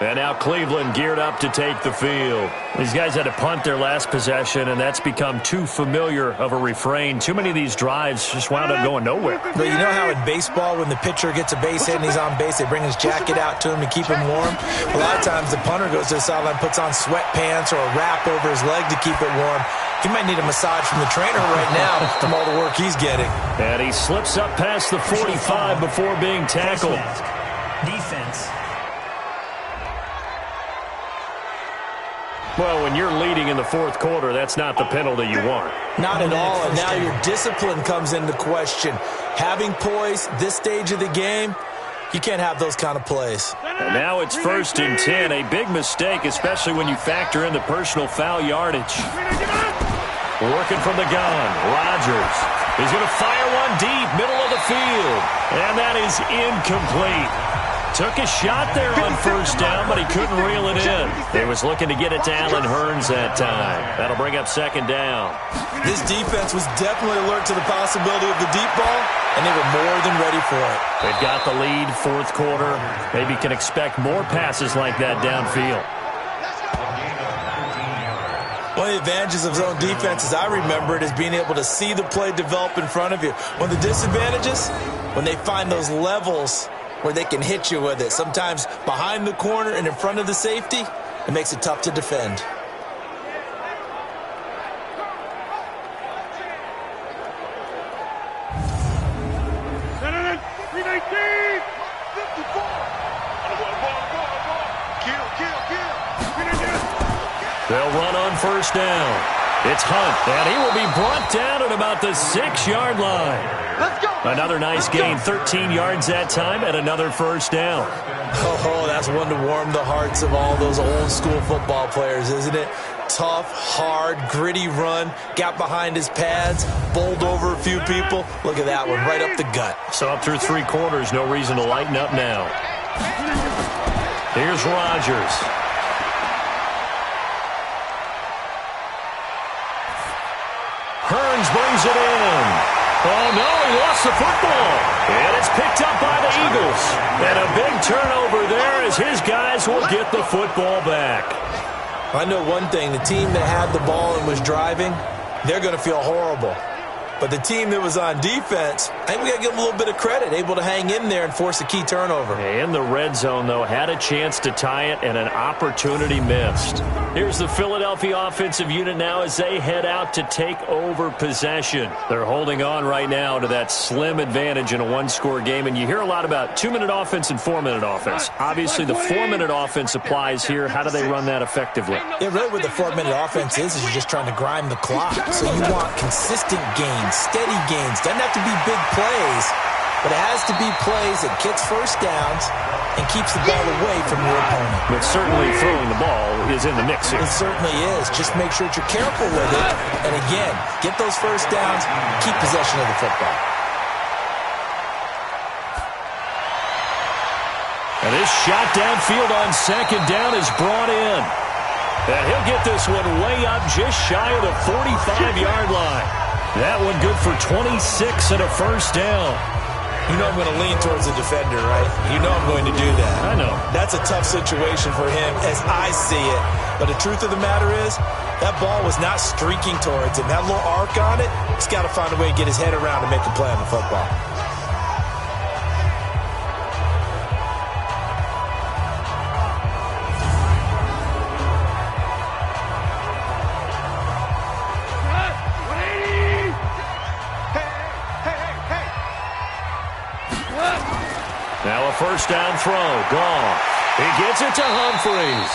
And now Cleveland geared up to take the field. These guys had to punt their last possession, and that's become too familiar of a refrain. Too many of these drives just wound up going nowhere. But you know how in baseball, when the pitcher gets a base hit and he's on base, they bring his jacket out to him to keep him warm? A lot of times the punter goes to the sideline, puts on sweatpants or a wrap over his leg to keep it warm. He might need a massage from the trainer right now from all the work he's getting. And he slips up past the 45 before being tackled. Defense. Well, when you're leading in the 4th quarter, that's not the penalty you want. Not at all, and now your discipline comes into question. Having poise this stage of the game, you can't have those kind of plays. And now it's 1st and 10, a big mistake, especially when you factor in the personal foul yardage. Working from the gun, Rodgers. He's going to fire one deep, middle of the field, and that is incomplete. Took a shot there on 1st down, but he couldn't reel it in. He was looking to get it to Allen Hurns that time. That'll bring up 2nd down. This defense was definitely alert to the possibility of the deep ball, and they were more than ready for it. They've got the lead, 4th quarter. Maybe can expect more passes like that downfield. One of the advantages of zone defense, as I remember it, is being able to see the play develop in front of you. One of the disadvantages, when they find those levels where they can hit you with it. Sometimes behind the corner and in front of the safety, it makes it tough to defend. They'll run on 1st down. It's Hunt, and he will be brought down at about the 6-yard line. Let's go. Another nice gain, 13 yards that time, and another 1st down. Oh, that's one to warm the hearts of all those old school football players, isn't it? Tough, hard, gritty run, got behind his pads, bowled over a few people. Look at that one, right up the gut. So up through 3 quarters, no reason to lighten up now. Here's Rodgers. Hurns brings it in. Oh, no, he lost the football. And it's picked up by the Eagles. And a big turnover there as his guys will get the football back. I know one thing. The team that had the ball and was driving, they're going to feel horrible. But the team that was on defense, I think we got to give them a little bit of credit, able to hang in there and force a key turnover. In the red zone, though, had a chance to tie it and an opportunity missed. Here's the Philadelphia offensive unit now as they head out to take over possession. They're holding on right now to that slim advantage in a 1-score game, and you hear a lot about 2-minute offense and 4-minute offense. Obviously, the 4-minute offense applies here. How do they run that effectively? Yeah, really what the 4-minute offense is you're just trying to grind the clock. So you want consistent gains, steady gains. Doesn't have to be big plays, but it has to be plays that gets 1st downs and keeps the ball away from your opponent. But certainly throwing the ball is in the mix here. It certainly is. Just make sure that you're careful with it. And again, get those 1st downs, keep possession of the football. And this shot downfield on 2nd down is brought in. And he'll get this one way up just shy of the 45-yard line. That one good for 26 and a 1st down. You know I'm going to lean towards the defender, right? You know I'm going to do that. I know. That's a tough situation for him as I see it. But the truth of the matter is, that ball was not streaking towards him. That little arc on it, he's got to find a way to get his head around and make a play on the football. Now a 1st down throw. Gone. He gets it to Humphreys.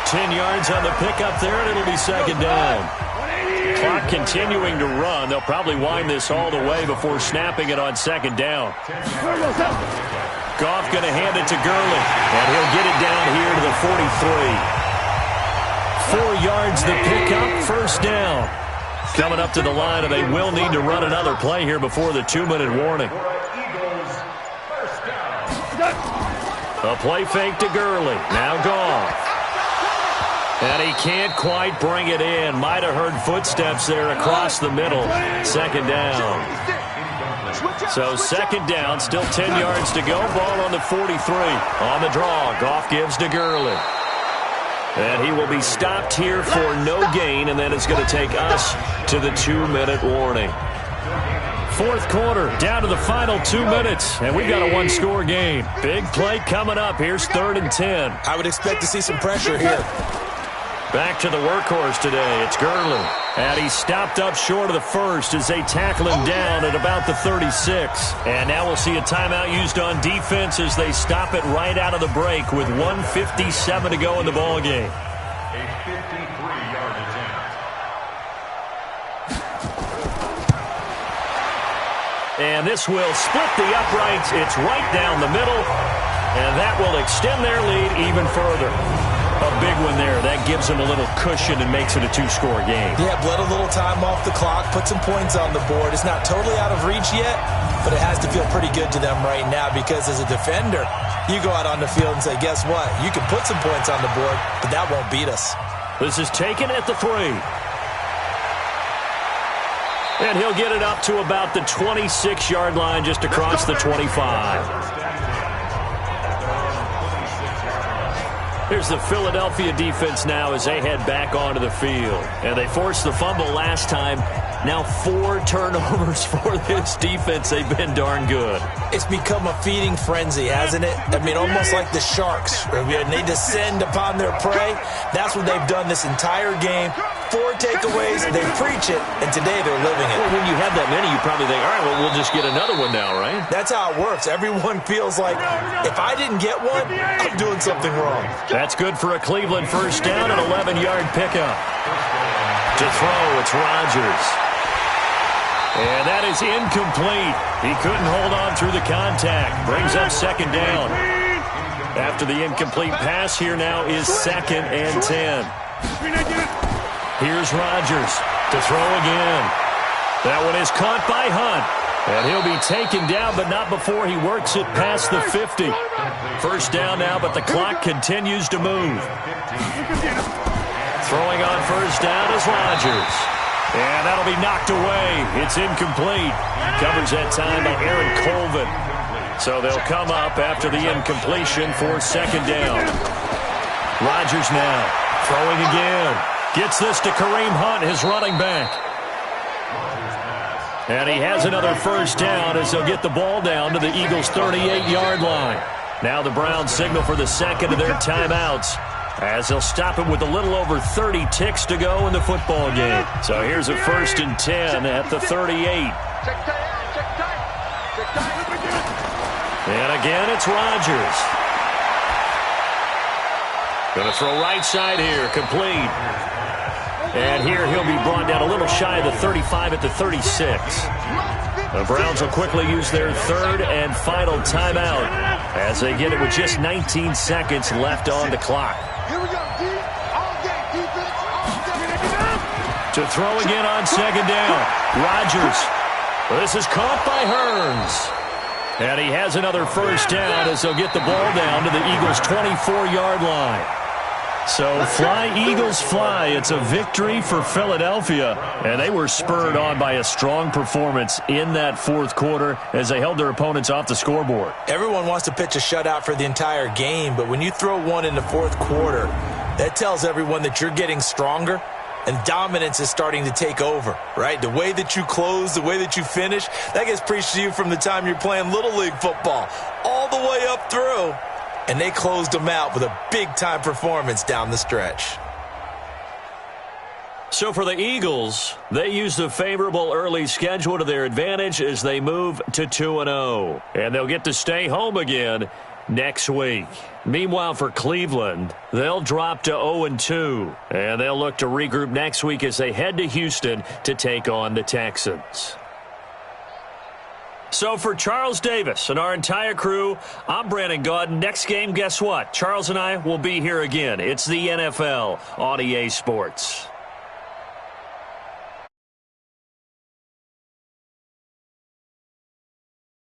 10 yards on the pickup there, and it'll be 2nd down. Clock continuing to run. They'll probably wind this all the way before snapping it on 2nd down. Goff going to hand it to Gurley, and he'll get it down here to the 43. 4 yards the pickup, 1st down. Coming up to the line, and they will need to run another play here before the 2-minute warning. A play fake to Gurley. Now Goff. And he can't quite bring it in. Might have heard footsteps there across the middle. Second down. So second down, still 10 yards to go. Ball on the 43. On the draw, Goff gives to Gurley. And he will be stopped here for no gain, and then it's going to take us to the 2-minute warning. Fourth quarter, down to the final 2 minutes, and we've got a one-score game. Big play coming up. Here's 3rd and 10. I would expect to see some pressure here. Back to the workhorse today. It's Gurley. And he's stopped up short of the first as they tackle him down at about the 36. And now we'll see a timeout used on defense as they stop it right out of the break with 1:57 to go in the ballgame. A 53-yard attempt. And this will split the uprights. It's right down the middle. And that will extend their lead even further. A big one there. That gives them a little cushion and makes it a 2-score game. Yeah, bled a little time off the clock, put some points on the board. It's not totally out of reach yet, but it has to feel pretty good to them right now because as a defender, you go out on the field and say, guess what? You can put some points on the board, but that won't beat us. This is taken at the 3. And he'll get it up to about the 26-yard line just across the 25. Here's the Philadelphia defense now as they head back onto the field. And they forced the fumble last time. Now 4 turnovers for this defense. They've been darn good. It's become a feeding frenzy, hasn't it? I mean, almost like the sharks. When they descend upon their prey, that's what they've done this entire game. 4 takeaways, they preach it, and today they're living it. Well, when you have that many, you probably think, all right, well, we'll just get another one now, right? That's how it works. Everyone feels like, if I didn't get one, I'm doing something wrong. That's good for a Cleveland first down, an 11-yard pickup. To throw, it's Rodgers. And that is incomplete. He couldn't hold on through the contact. Brings up second down. After the incomplete pass, here now is 2nd and 10. Here's Rodgers to throw again. That one is caught by Hunt. And he'll be taken down, but not before he works it past the 50. First down now, but the clock continues to move. Throwing on first down is Rodgers. And that'll be knocked away. It's incomplete. Covers that time by Aaron Colvin. So they'll come up after the incompletion for second down. Rodgers now throwing again. Gets this to Kareem Hunt, his running back. And he has another first down as they'll get the ball down to the Eagles' 38-yard line. Now the Browns signal for the second of their timeouts as they'll stop it with a little over 30 ticks to go in the football game. So here's a 1st and 10 at the 38. And again, it's Rodgers. Going to throw right side here, complete. And here he'll be brought down a little shy of the 35 at the 36. The Browns will quickly use their 3rd and final timeout as they get it with just 19 seconds left on the clock. Here we go, all game, defense, all game. To throw again on second down. Rodgers. This is caught by Hearns. And he has another first down as they'll get the ball down to the Eagles' 24-yard line. So fly, Eagles, fly. It's a victory for Philadelphia. And they were spurred on by a strong performance in that fourth quarter as they held their opponents off the scoreboard. Everyone wants to pitch a shutout for the entire game, but when you throw one in the fourth quarter, that tells everyone that you're getting stronger and dominance is starting to take over, right? The way that you close, the way that you finish, that gets preached to you from the time you're playing Little League football all the way up through. And they closed them out with a big-time performance down the stretch. So for the Eagles, they use the favorable early schedule to their advantage as they move to 2-0. And they'll get to stay home again next week. Meanwhile, for Cleveland, they'll drop to 0-2. And they'll look to regroup next week as they head to Houston to take on the Texans. So for Charles Davis and our entire crew, I'm Brandon Gaudin. Next game, guess what? Charles and I will be here again. It's the NFL on EA Sports.